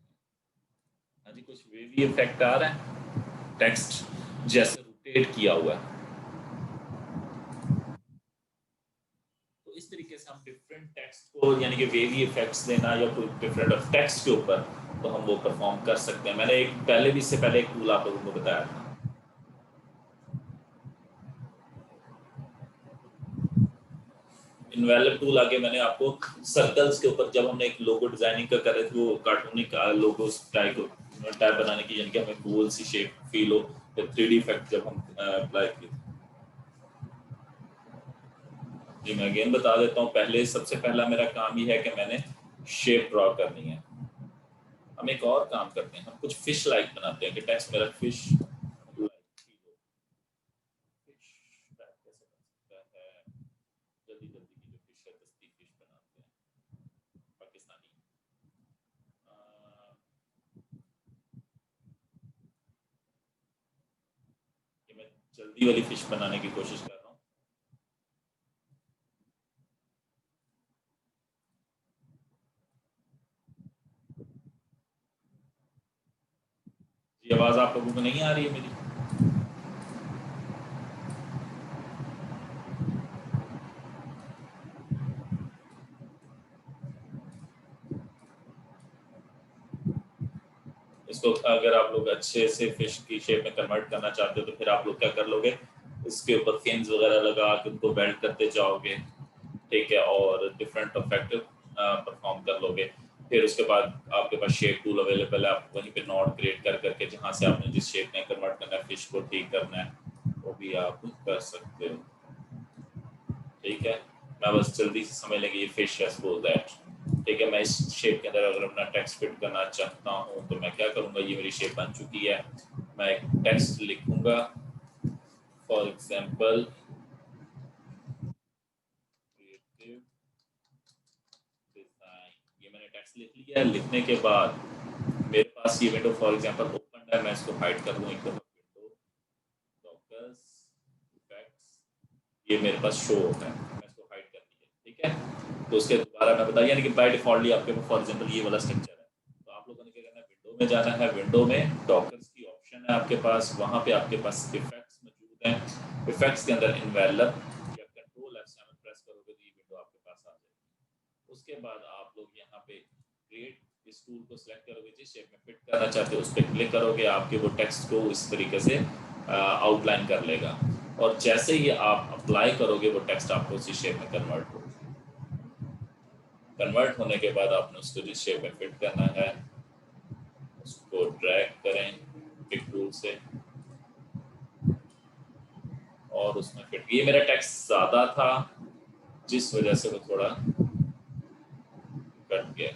हाँ जी, कुछ वेवी इफेक्ट आ रहा है, टेक्स्ट जैसे रोटेट किया हुआ है। तो इस तरीके से हम डिफरेंट टेक्स्ट को, यानी कि वेवी इफेक्ट्स देना या कोई डिफरेंट टेक्स्ट के ऊपर, तो हम वो परफॉर्म कर सकते हैं। मैंने एक पहले भी, इससे पहले एक टूल आप लोगों को बताया था, इनवेलप टूल। आगे मैंने आपको सर्कल्स के ऊपर, जब हमने एक लोगो डिजाइनिंग का कर रहे थे, वो कार्टूनिक लोगो टाइप बनाने की, यानी कि हमें गोल सी शेप फील हो, तो 3D इफेक्ट जब हम अप्लाई किए। जी, मैं अगेन बता देता हूँ। पहले सबसे पहला मेरा काम ये है कि मैंने शेप ड्रॉ करनी है। हम एक और काम करते हैं, हम कुछ फिश लाइक बनाते हैं कि टेक्स्ट मेरा फिश लाइक फील हो। फिश टाइप कैसे बन सकता है, जल्दी जल्दी की जो फिश है, दस्ती फिश बनाते हैं पाकिस्तानी। अ, कि मैं जल्दी वाली फिश बनाने की कोशिश कर रहा हूँ। ये आवाज़ आप लोगों को नहीं आ रही है मेरी? इसको अगर आप लोग अच्छे से फिश की शेप में कन्वर्ट करना चाहते हो तो फिर आप लोग क्या कर लोगे, इसके ऊपर फिन्स वगैरह लगा के उनको बेल्ट करते जाओगे, ठीक है, और डिफरेंट इफेक्ट परफॉर्म कर लोगे। फिर उसके बाद आपके पास शेप टूल अवेलेबल है, आप वहीं पे नॉट क्रिएट कर करके जहाँ से आपने जिस शेप में कन्वर्ट करना है फिश को ठीक करना है वो भी आप कर सकते हो, ठीक है। मैं बस जल्दी से समझ लेंगे ये फिश है सपोज दैट, ठीक है। मैं इस शेप के अंदर अगर अपना टेक्स्ट फिट करना चाहता हूँ तो मैं क्या करूँगा, ये मेरी शेप बन चुकी है, मैं एक टेक्स्ट लिखूंगा, फॉर एग्जाम्पल क्रिएटिव डिजाइन, ये मैंने टेक्स्ट लिख लिया है। लिखने के बाद मेरे पास ये विंडो फॉर एग्जांपल ओपन है, मैं इसको हाइड कर दूं, एकदम विंडो डॉकर्स इफेक्ट्स, ये मेरे पास शो होता है, मैं इसको हाइड कर दिया, ठीक है। तो उसके दोबारा मैं बताया, यानी कि बाय डिफॉल्टली आपके पास फॉर एग्जांपल ये वाला स्ट्रक्चर है, तो आप लोगों ने क्या करना है, विंडो में जाना है, विंडो में डॉकर्स की ऑप्शन है आपके पास, वहां पे आपके पास इफेक्ट्स मौजूद हैं, इफेक्ट्स के अंदर इन्वेलप या कंट्रोल F7 प्रेस करोगे तो ये विंडो आपके पास आ जाएगी। उसके बाद आप लोग यहाँ पे क्रिएट इस टूल को सिलेक्ट करोगे, जिस शेप में फिट करना चाहते हो उस पर क्लिक करोगे, आपके वो टेक्स्ट को इस तरीके से आउटलाइन कर लेगा, और जैसे ही आप अप्लाई करोगे वो टेक्स्ट आपको उसी शेप में कन्वर्ट हो, कन्वर्ट होने के बाद आपने उसको जिस शेप में फिट करना है उसको ड्रैग करें पिक टूल से और उसमें फिट। ये मेरा टेक्स्ट ज़्यादा था जिस वजह से वो थोड़ा कट गया।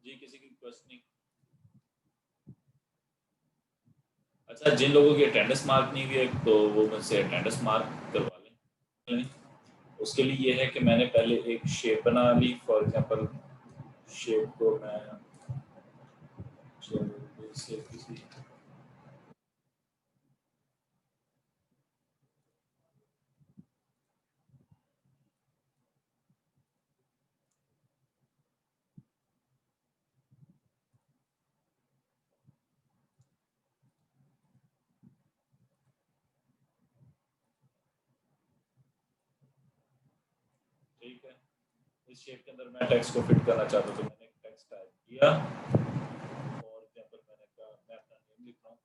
जी किसी की क्वेश्चनिंग? अच्छा, जिन लोगों की अटेंडेंस मार्क नहीं हुई है तो वो मुझसे अटेंडेंस मार्क करवा लें। उसके लिए ये है कि मैंने पहले एक शेप बना ली, फॉर एग्जांपल शेप को मैं से किसी ठीक है, इस शेप के अंदर मैं टेक्स्ट को फिट करना चाहता हूँ तो मैंने टेक्स्ट टाइप किया, फॉर एग्जांपल मैंने कहा मैं अपना नेम लिख रहा हूँ,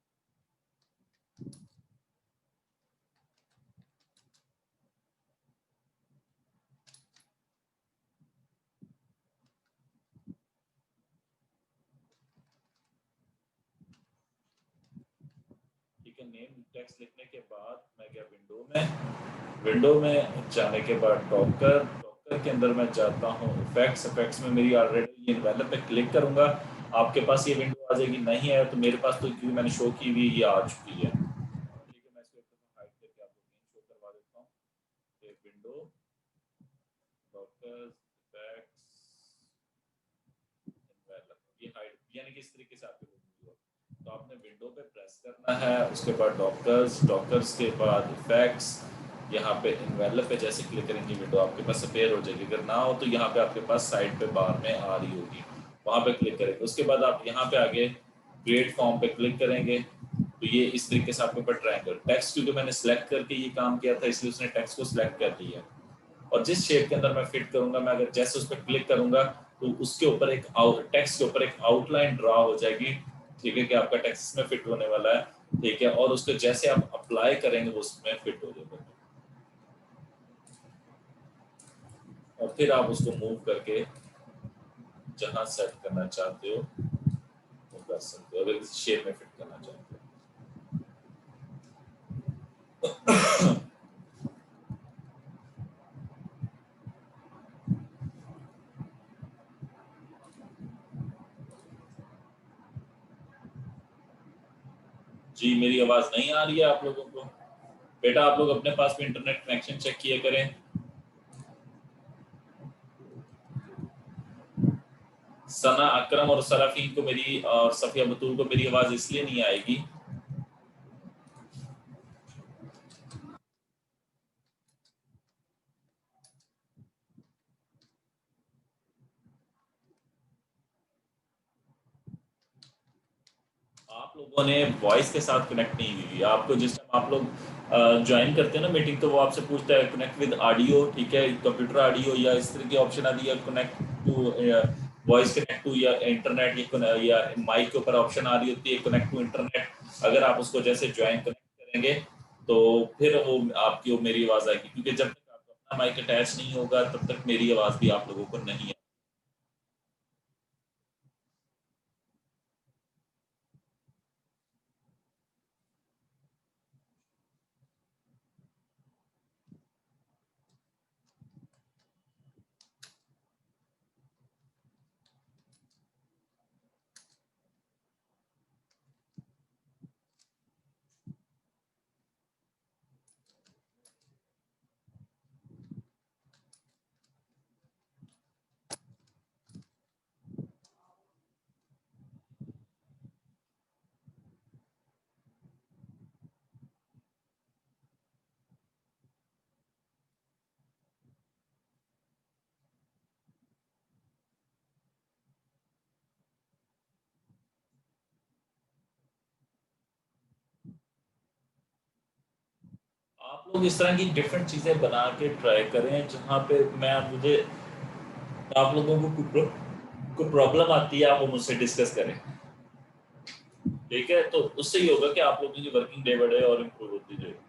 ठीक है। नेम टेक्स्ट लिखने के बाद मैं गया विंडो में, विंडो में जाने के बाद डॉकर, डॉकर के अंदर मैं जाता हूँ इफेक्ट्स, इफेक्ट्स में मेरी ऑलरेडी ये इन्वेलप पे क्लिक करूंगा, आपके पास ये विंडो आ जाएगी, नहीं है तो मेरे पास तो क्योंकि मैंने शो की हुई ये आ चुकी है, ठीक है। मैं इसको हाइड करके आपको शो करवा देता हूँ, विंडो डॉकर इफेक्ट्स ये हाइड, यानी कि इस तरीके से आपके तो आपने विंडो पे प्रेस करना है, उसके बाद डॉकर्स, डॉकर्स के बाद इफेक्ट्स, यहाँ पे इन्वेलप पे जैसे क्लिक करेंगे विंडो आपके पास अपेयर हो जाएगी, अगर ना हो तो यहाँ पे आपके पास साइड पे बार में आ रही होगी, वहाँ पे क्लिक करेंगे। उसके बाद आप यहाँ पे आगे क्रिएट फॉर्म पे क्लिक करेंगे तो ये इस तरीके से आपके ऊपर ट्रायंगल टेक्स्ट, क्योंकि मैंने सेलेक्ट करके ये काम किया था इसलिए उसने टेक्स्ट को सिलेक्ट कर लिया, और जिस शेप के अंदर मैं फिट करूंगा, मैं अगर जैसे उस पर क्लिक करूंगा तो उसके ऊपर एक टेक्स्ट के ऊपर एक आउटलाइन ड्रा हो जाएगी, ठीक है, कि आपका टेक्स्ट इसमें फिट होने वाला है, ठीक है, और उसको जैसे आप अप्लाई करेंगे वो उसमें फिट हो जाएगा, और फिर आप उसको मूव करके जहां सेट करना चाहते हो वो कर सकते हो, अगर किसी शेप में फिट करना चाहते हो। जी मेरी आवाज नहीं आ रही है आप लोगों को? बेटा आप लोग अपने पास में इंटरनेट कनेक्शन चेक किए करें। सना, अकरम और सराफीन को मेरी और सफिया बतूल को मेरी आवाज इसलिए नहीं आएगी लोगों ने वॉइस के साथ कनेक्ट नहीं हुई है। आपको जिस टाइम आप लोग ज्वाइन करते हैं ना मीटिंग, तो वो आपसे पूछता है कनेक्ट विद ऑडियो, ठीक है, कंप्यूटर ऑडियो या इस तरह की ऑप्शन आती है, connect to voice connect to या इंटरनेट, या माइक के ऊपर ऑप्शन आ रही होती है कनेक्ट टू इंटरनेट। अगर आप उसको जैसे ज्वाइन कनेक्ट करेंगे तो फिर वो आपकी मेरी आवाज़ आएगी, क्योंकि जब तक आपका अपना माइक अटैच नहीं होगा तब तक मेरी आवाज़ भी आप लोगों को नहीं। आप लोग इस तरह की डिफरेंट चीज़ें बना के ट्राई करें जहाँ पे मैं मुझे आप लोगों को कोई प्रॉब्लम आती है, आप वो मुझसे डिस्कस करें, ठीक है, तो उससे ये होगा कि आप लोगों की वर्किंग डे बाय डे और इम्प्रूव होती जाएगी।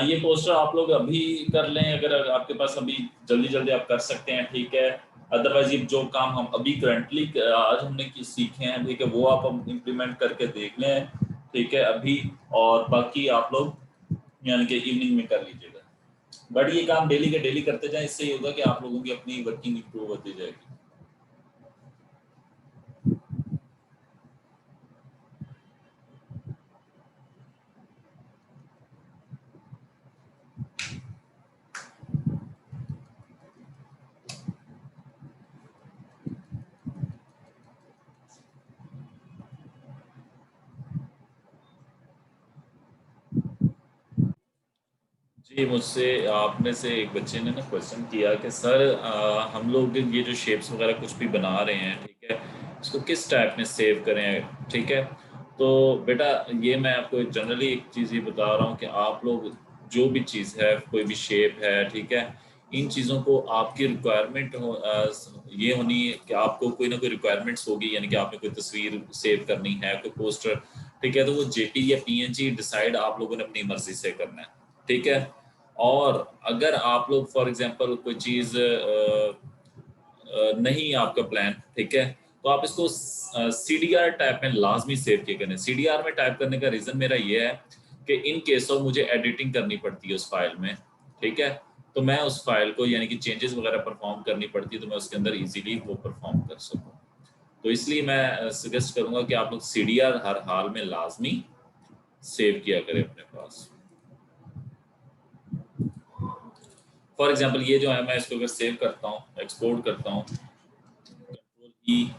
ये पोस्टर आप लोग अभी कर लें, अगर आपके पास अभी जल्दी जल्दी आप कर सकते हैं, ठीक है। अदरवाइज ये जो काम हम अभी करंटली आज हमने सीखे हैं, ठीक है, वो आप हम इम्प्लीमेंट करके देख लें, ठीक है अभी। और बाकी आप लोग यानी कि इवनिंग में कर लीजिएगा। बट ये काम डेली के डेली करते जाएं, इससे ये होगा कि आप लोगों की अपनी वर्किंग इंप्रूव होती जाएगी। जी, मुझसे आप में से एक बच्चे ने ना क्वेश्चन किया कि सर हम लोग ये जो शेप्स वगैरह कुछ भी बना रहे हैं, ठीक है, इसको किस टाइप में सेव करें, ठीक है। तो बेटा ये मैं आपको जनरली एक चीज़ ये बता रहा हूँ कि आप लोग जो भी चीज़ है, कोई भी शेप है, ठीक है, इन चीज़ों को आपकी रिक्वायरमेंट ये होनी है कि आपको कोई ना कोई रिक्वायरमेंट्स होगी, यानी कि आपने कोई तस्वीर सेव करनी है, कोई पोस्टर, ठीक है, तो वो जेपी या पीएनजी डिसाइड आप लोगों ने अपनी मर्जी से करना है, ठीक है। और अगर आप लोग फॉर एग्जांपल कोई चीज़ नहीं आपका प्लान, ठीक है, तो आप इसको CDR टाइप में लाजमी सेव किए करें। CDR में टाइप करने का रीज़न मेरा ये है कि इन केस ऑफ मुझे एडिटिंग करनी पड़ती है उस फाइल में, ठीक है, तो मैं उस फाइल को यानी कि चेंजेस वगैरह परफॉर्म करनी पड़ती है, तो मैं उसके अंदर इजीली वो परफॉर्म कर सकूँ। तो इसलिए मैं सजेस्ट करूँगा कि आप लोग CDR हर हाल में लाजमी सेव किया करें अपने पास। फॉर एग्जांपल ये जो है, मैं इसको अगर सेव करता हूँ, एक्सपोर्ट करता हूँ, कंट्रोल ई,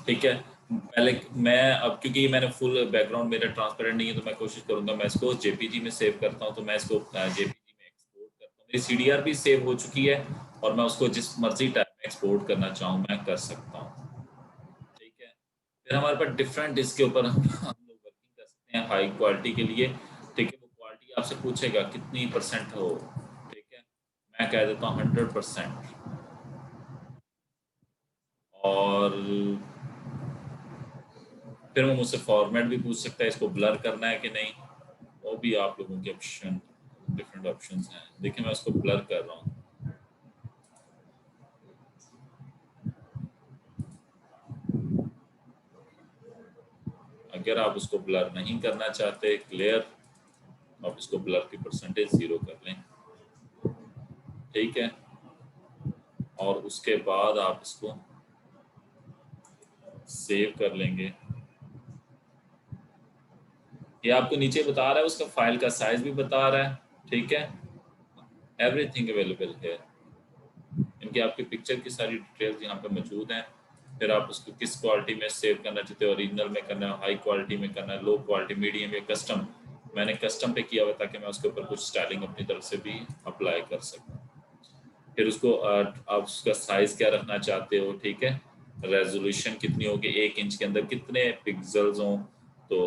ठीक है। पहले मैं अब क्योंकि मैंने फुल बैकग्राउंड मेरा ट्रांसपेरेंट नहीं है तो मैं कोशिश करूंगा मैं इसको जेपीजी में सेव करता हूँ, तो मैं इसको जेपीजी में एक्सपोर्ट करता हूँ। मेरी सीडीआर भी सेव हो चुकी है और मैं उसको जिस मर्जी टाइप में एक्सपोर्ट करना चाहूँ मैं कर सकता हूँ। ठीक है, फिर हमारे पास डिफरेंट इसके ऊपर हम लोग वर्किंग कर सकते हैं हाई क्वालिटी के लिए। ठीक है, वो क्वालिटी आपसे पूछेगा कितनी परसेंट हो। ठीक है, मैं कह देता हूँ 100%। और फिर वो मुझसे फॉर्मेट भी पूछ सकता है, इसको ब्लर करना है कि नहीं। वो भी आप लोगों के ऑप्शन, डिफरेंट ऑप्शंस हैं। देखिए मैं उसको ब्लर कर रहा हूँ। अगर आप उसको ब्लर नहीं करना चाहते क्लियर, आप इसको ब्लर की परसेंटेज 0 कर लें। ठीक है, और उसके बाद आप इसको सेव कर लेंगे। ये आपको नीचे बता रहा है, उसका फाइल का साइज भी बता रहा है। ठीक है, एवरीथिंग अवेलेबल है। इनकी आपकी पिक्चर की सारी डिटेल्स यहाँ पे मौजूद हैं। फिर आप उसको किस क्वालिटी में सेव करना चाहते हो, ओरिजिनल में करना है, हाई क्वालिटी में करना है, लो क्वालिटी, मीडियम या कस्टम। मैंने कस्टम पे किया हुआ ताकि मैं उसके ऊपर कुछ स्टाइलिंग अपनी तरफ से भी अप्लाई कर सकूँ। फिर उसको आप उसका साइज क्या रखना चाहते हो। ठीक है, रेजोल्यूशन कितनी होगी, 1 इंच के अंदर कितने पिक्सल्स हों। तो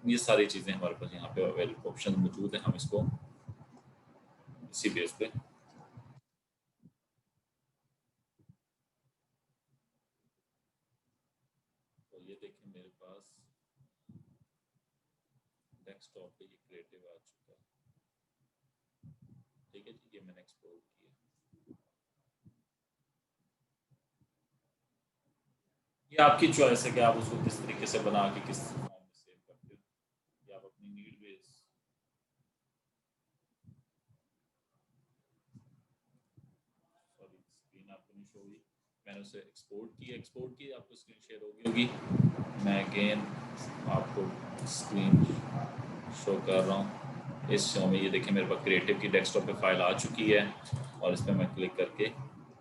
ये सारी चीज़ें हमारे पास यहाँ पे अवेलेबल ऑप्शन मौजूद हैं। हम इसको इसी बेस पे तो ये देखें मेरे पास डेस्कटॉप पे ये क्रिएटिव आ चुका है। ठीक है जी, ये मैंने एक्सपोर्ट किया। ये आपकी चॉइस है कि आप उसको किस तरीके से बना के किस फॉर्म में सेव करते हो, या आप अपनी नीड बेस। सॉरी, स्क्रीन आपको नहीं शो हुई। मैंने उसे एक्सपोर्ट की आपको स्क्रीन शेयर होगी। मैं अगेन आपको स्क्रीन शो कर रहा हूँ। इस शो में ये देखिए मेरे पास क्रिएटिव की डेस्कटॉप पे फाइल आ चुकी है और इस पर मैं क्लिक करके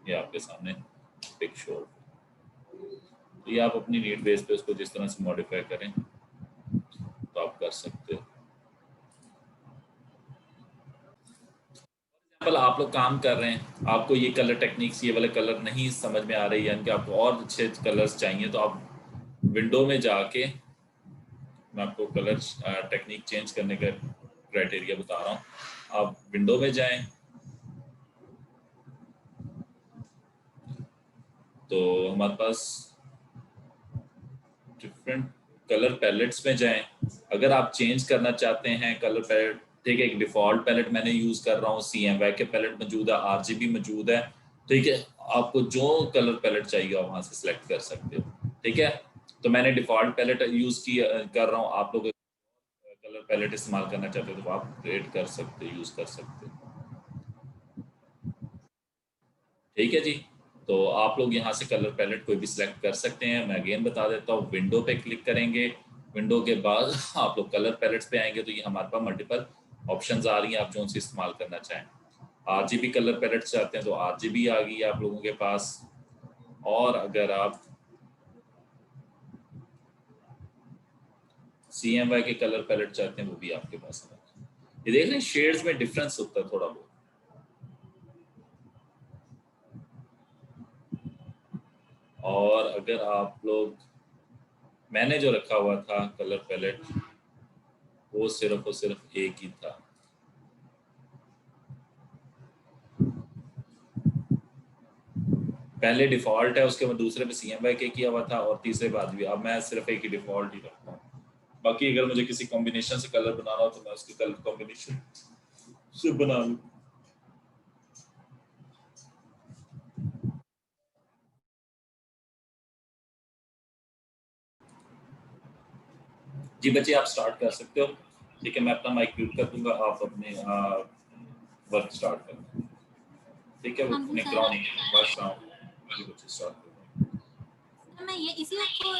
ये आपके सामने पिक शो। तो ये आप अपनी नीड बेस पे उसको जिस तरह से मॉडिफाई करें तो आप कर सकते हो। एग्जाम्पल आप लोग काम कर रहे हैं, आपको ये कलर टेक्निक्स, ये वाले कलर नहीं समझ में आ रही है, यानी कि आपको और अच्छे कलर्स चाहिए, तो आप विंडो में जाके, मैं आपको कलर टेक्निक चेंज करने का क्राइटेरिया बता रहा हूँ। आप विंडो में जाएं तो हमारे पास डिफरेंट कलर पैलेट्स में जाएं। अगर आप चेंज करना चाहते हैं कलर पैलेट, ठीक है, एक डिफ़ॉल्ट पैलेट मैंने यूज़ कर रहा हूँ, CMYK के पैलेट मौजूद है, RGB मौजूद है। ठीक है, आपको जो कलर पैलेट चाहिए आप वहाँ से सिलेक्ट कर सकते हो। ठीक है, तो मैंने डिफ़ॉल्ट पैलेट यूज़ की कर रहा हूँ। आप लोग कलर पैलेट इस्तेमाल करना चाहते हो तो आप क्रिएट कर सकते हो, यूज़ कर सकते हो। ठीक है जी, तो आप लोग यहाँ से कलर पैलेट कोई भी सिलेक्ट कर सकते हैं। मैं अगेन बता देता हूँ, विंडो पे क्लिक करेंगे। विंडो के बाद आप लोग कलर पैलेट्स पे आएंगे तो ये हमारे पास मल्टीपल ऑप्शंस आ रही हैं, आप जो उनसे इस्तेमाल करना चाहें। RGB कलर पैलेट चाहते हैं तो RGB आ गई है आप लोगों के पास। और अगर आप CMYK के कलर पैलेट चाहते हैं वो भी आपके पास है। ये देख रहे हैं शेड्स में डिफरेंस होता है थोड़ा बहुत। और अगर आप लोग, मैंने जो रखा हुआ था कलर पैलेट वो सिर्फ और सिर्फ एक ही था। पहले डिफ़ॉल्ट है, उसके बाद दूसरे पे CMYK किया हुआ था और तीसरे बाद भी। अब मैं सिर्फ एक ही डिफ़ॉल्ट ही रखता हूँ। बाकी अगर मुझे किसी कॉम्बिनेशन से कलर बनाना हो तो मैं उसके कलर कॉम्बिनेशन से बना लूँ। जी बच्चे, आप स्टार्ट कर सकते हो। ठीक है, मैं अपना माइक म्यूट कर दूंगा, आप अपने वर्क स्टार्ट करें। ठीक है, वो हाँ, बैकग्राउंड वॉइस साउंड बच्चे स्टार्ट करें। मैं ये इसी को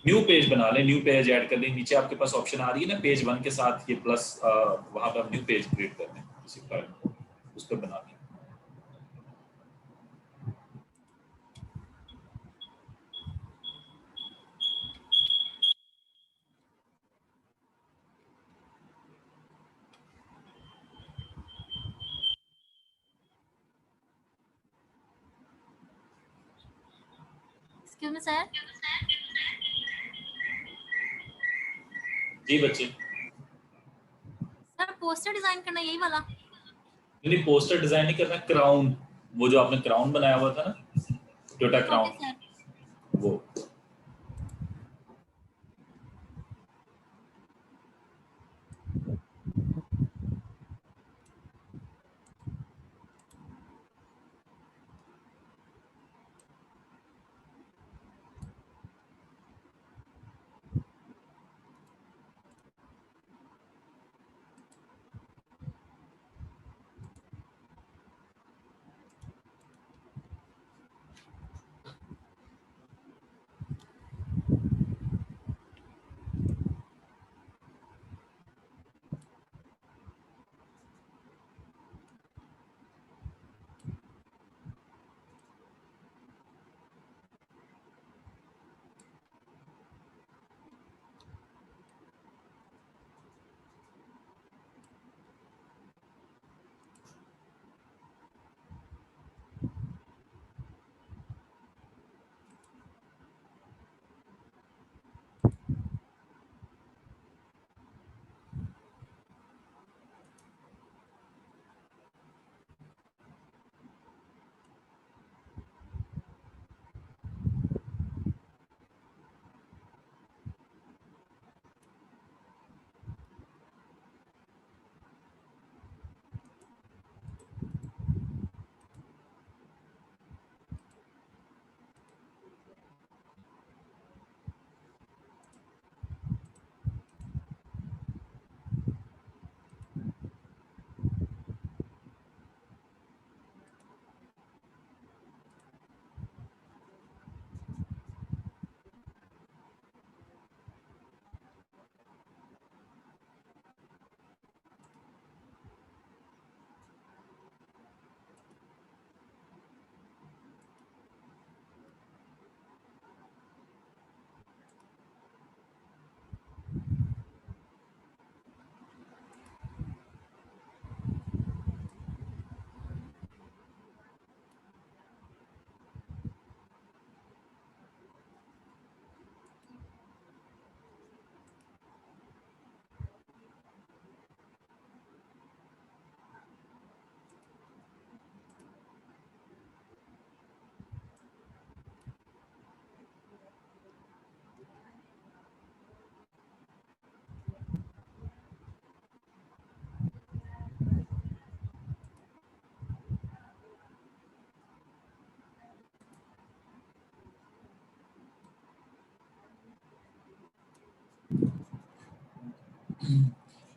न्यू पेज बना लें, न्यू पेज ऐड कर लें। नीचे आपके पास ऑप्शन आ रही है ना पेज 1 के साथ ये प्लस, वहाँ पर न्यू पेज क्रिएट कर लें किसी फाइल को, उस पर बना लें। Excuse me sir. जी बच्चे। सर पोस्टर डिजाइन करना यही वाला। नहीं, पोस्टर डिजाइन नहीं करना, क्राउन, वो जो आपने क्राउन बनाया हुआ था ना, टोयोटा ओके क्राउन, सर। वो।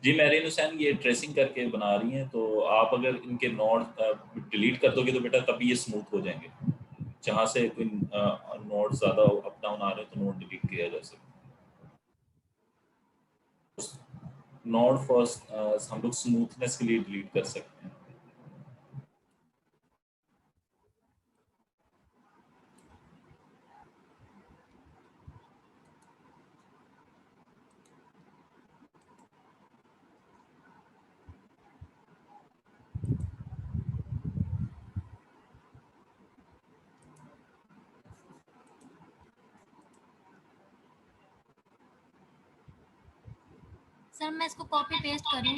जी मेरीन हुसैन, ये ट्रेसिंग करके बना रही हैं, तो आप अगर इनके नोड डिलीट कर दोगे तो बेटा तभी ये स्मूथ हो जाएंगे। जहाँ से कोई नोड ज़्यादा अप डाउन आ रहे हैं तो नोड डिलीट किया जा सकता है। नोड फर्स्ट हम लोग स्मूथनेस के लिए डिलीट कर सकते हैं। सर मैं इसको कॉपी पेस्ट करूँ?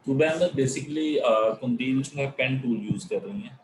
सुबह में बेसिकली कुंदील जो है पेन टूल यूज कर रही हैं।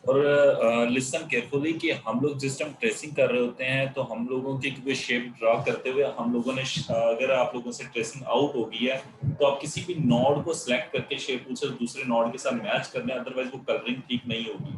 और लिसन केयरफुली कि हम लोग जिस टाइम ट्रेसिंग कर रहे होते हैं तो हम लोगों की कोई शेप ड्रा करते हुए हम लोगों ने अगर आप लोगों से ट्रेसिंग आउट हो गई है तो आप किसी भी नॉड को सिलेक्ट करके शेप उसे दूसरे नॉड के साथ मैच कर लें, अदरवाइज वो कलरिंग ठीक नहीं होगी।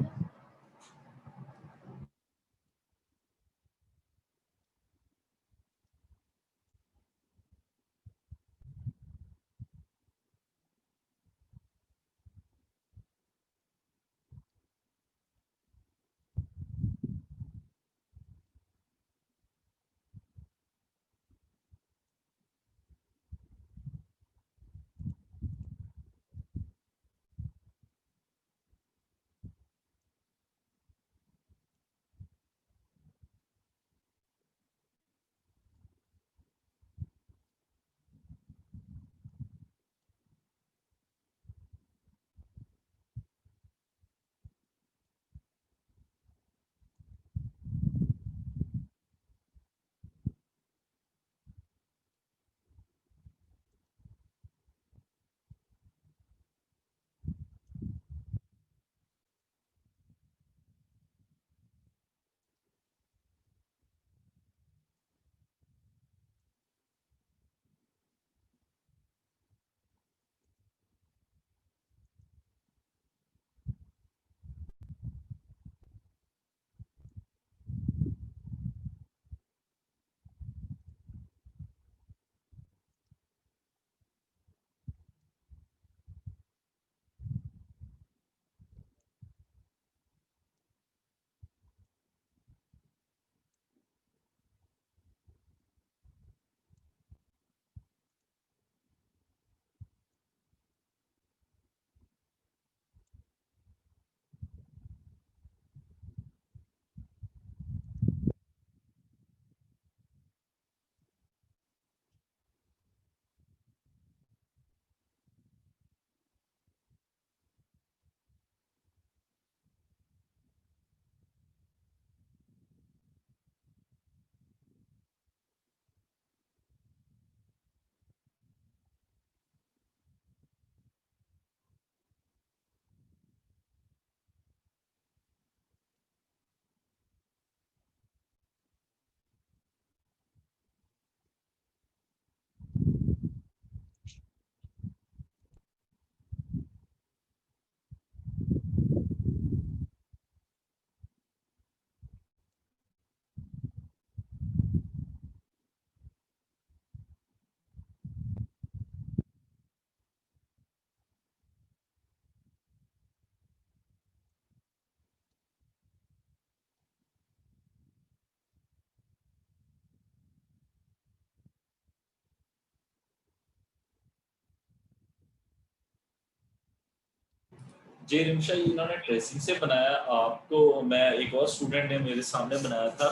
जे रिमशा इन्होंने ट्रेसिंग से बनाया, आपको मैं एक और स्टूडेंट ने मेरे सामने बनाया था,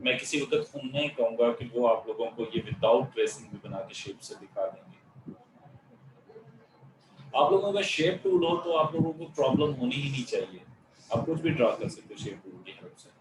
मैं किसी वक्त उन्हें कहूंगा कि वो आप लोगों को ये विदाउट ट्रेसिंग भी बना के शेप से दिखा देंगे। आप लोगों का शेप टूल हो तो आप लोगों को प्रॉब्लम होनी ही नहीं चाहिए, आप कुछ भी ड्रा कर सकते हो शेप टूल की हेल्प से।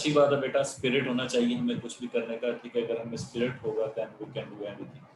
अच्छी बात है बेटा, स्पिरिट होना चाहिए हमें कुछ भी करने का, ठीक है। अगर हमें स्पिरिट होगा then we can do anything.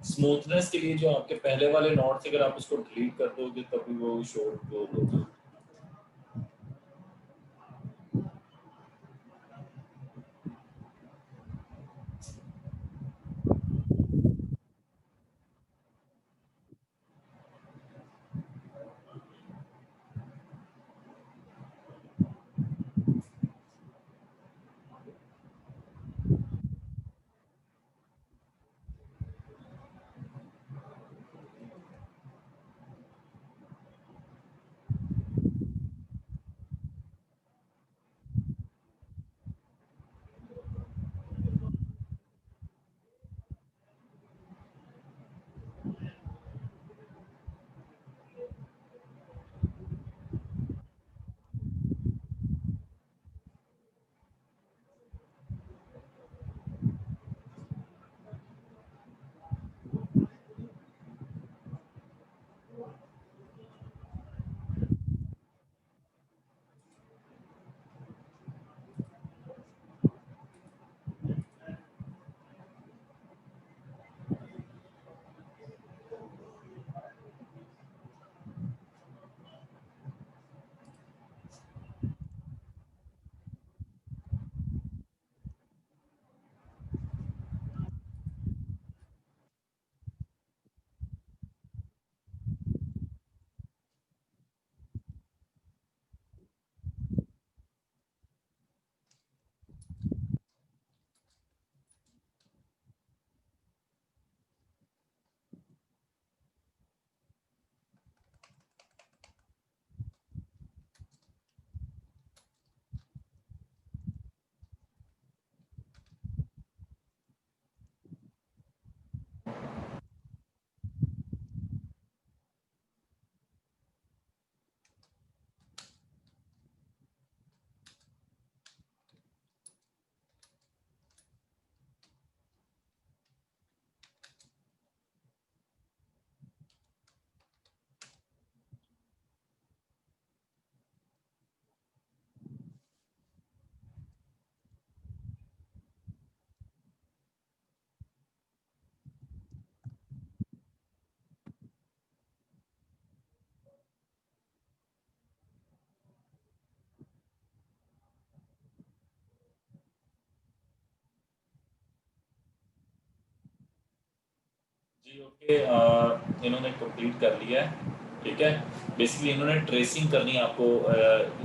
Smoothness के लिए जो आपके पहले वाले नोट्स अगर आप उसको डिलीट कर दोगे तभी वो शो होगा। जी ओके, इन्होंने कंप्लीट कर लिया है, ठीक है। बेसिकली इन्होंने ट्रेसिंग करनी है आपको,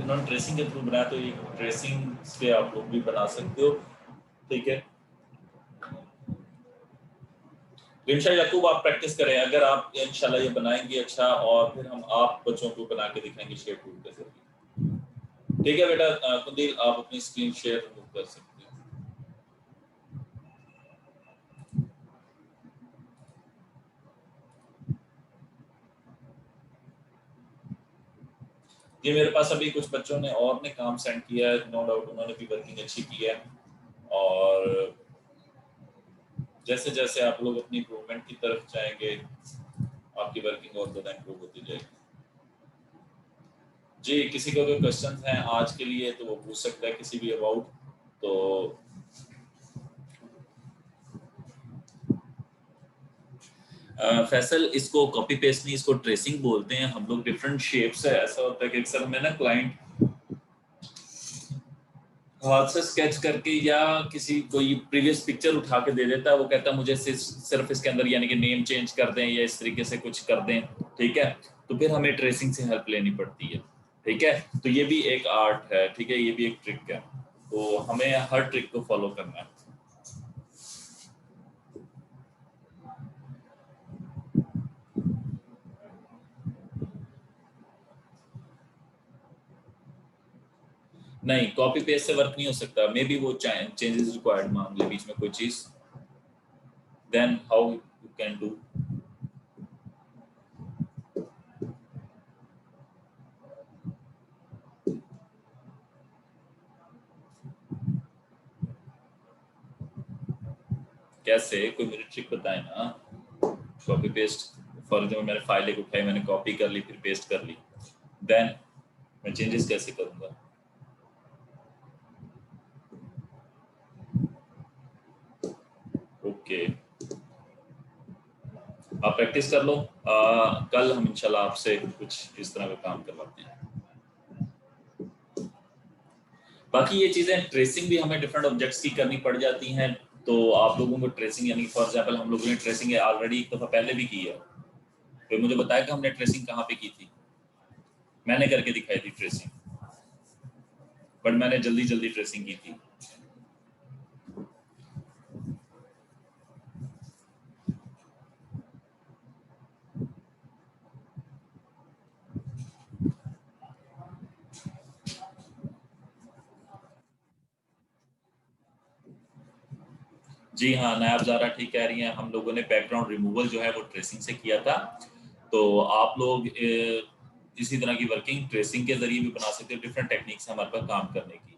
इन्होंने ट्रेसिंग के थ्रू बनाया, तो ये ट्रेसिंग से आप लोग भी बना सकते हो, ठीक है। रिमशा याकूब आप प्रैक्टिस करें, अगर आप इंशाल्लाह ये बनाएंगे अच्छा, और फिर हम आप बच्चों को बना के दिखाएंगे शेप टूल के जरिए, ठीक है बेटा। कुंदील आप अपनी स्क्रीन शेयर रिमूव कर सकते हैं। ये मेरे पास अभी कुछ बच्चों ने और ने काम सेंड किया है, नो डाउट उन्होंने भी वर्किंग अच्छी की है, और जैसे जैसे आप लोग अपनी इम्प्रूवमेंट की तरफ जाएंगे आपकी वर्किंग और ज़्यादा इम्प्रूव होती जाएगी। जी किसी को कोई क्वेश्चन हैं आज के लिए तो वो पूछ सकता है किसी भी अबाउट, तो फैसल इसको कॉपी पेस्ट नहीं, इसको ट्रेसिंग बोलते हैं हम लोग। डिफरेंट शेप्स है। ऐसा होता है कि अक्सर हमें ना क्लाइंट हाथ से स्केच करके या किसी कोई प्रीवियस पिक्चर उठा के दे देता है, वो कहता है मुझे सिर्फ इसके अंदर यानी कि नेम चेंज कर दें या इस तरीके से कुछ कर दें, ठीक है, तो फिर हमें ट्रेसिंग से हेल्प लेनी पड़ती है, ठीक है। तो ये भी एक आर्ट है, ठीक है, ये भी एक ट्रिक है, तो हमें हर ट्रिक को फॉलो करना है। नहीं, कॉपी पेस्ट से वर्क नहीं हो सकता। मे बी वो चेंजेस रिक्वायर्ड मांग ले बीच में कोई चीज, then how you can do. कैसे, कोई मेरी ट्रिक बताए ना। कॉपी पेस्ट, फॉर एग्जाम्पल मैंने फाइल एक उठाई, मैंने कॉपी कर ली, फिर पेस्ट कर ली, देन मैं चेंजेस कैसे करूंगा? ओके, आप प्रैक्टिस कर लो। कल हम इंशाल्लाह आपसे कुछ इस तरह का काम करवाते हैं। बाकी ये चीजें ट्रेसिंग भी हमें डिफरेंट ऑब्जेक्ट्स की करनी पड़ जाती हैं, तो आप लोगों को ट्रेसिंग यानी फॉर एग्जांपल हम लोगों ने ट्रेसिंग ऑलरेडी एक दफा पहले भी की है, तो मुझे बताया कि हमने ट्रेसिंग कहाँ पे की थी। मैंने करके दिखाई थी ट्रेसिंग, बट मैंने जल्दी जल्दी ट्रेसिंग की थी। जी हाँ, नायाब ज़ारा ठीक कह रही हैं, हम लोगों ने बैकग्राउंड रिमूवल जो है वो ट्रेसिंग से किया था। तो आप लोग इसी तरह की वर्किंग ट्रेसिंग के जरिए भी बना सकते हो। डिफरेंट टेक्निक्स हमारे पास काम करने की।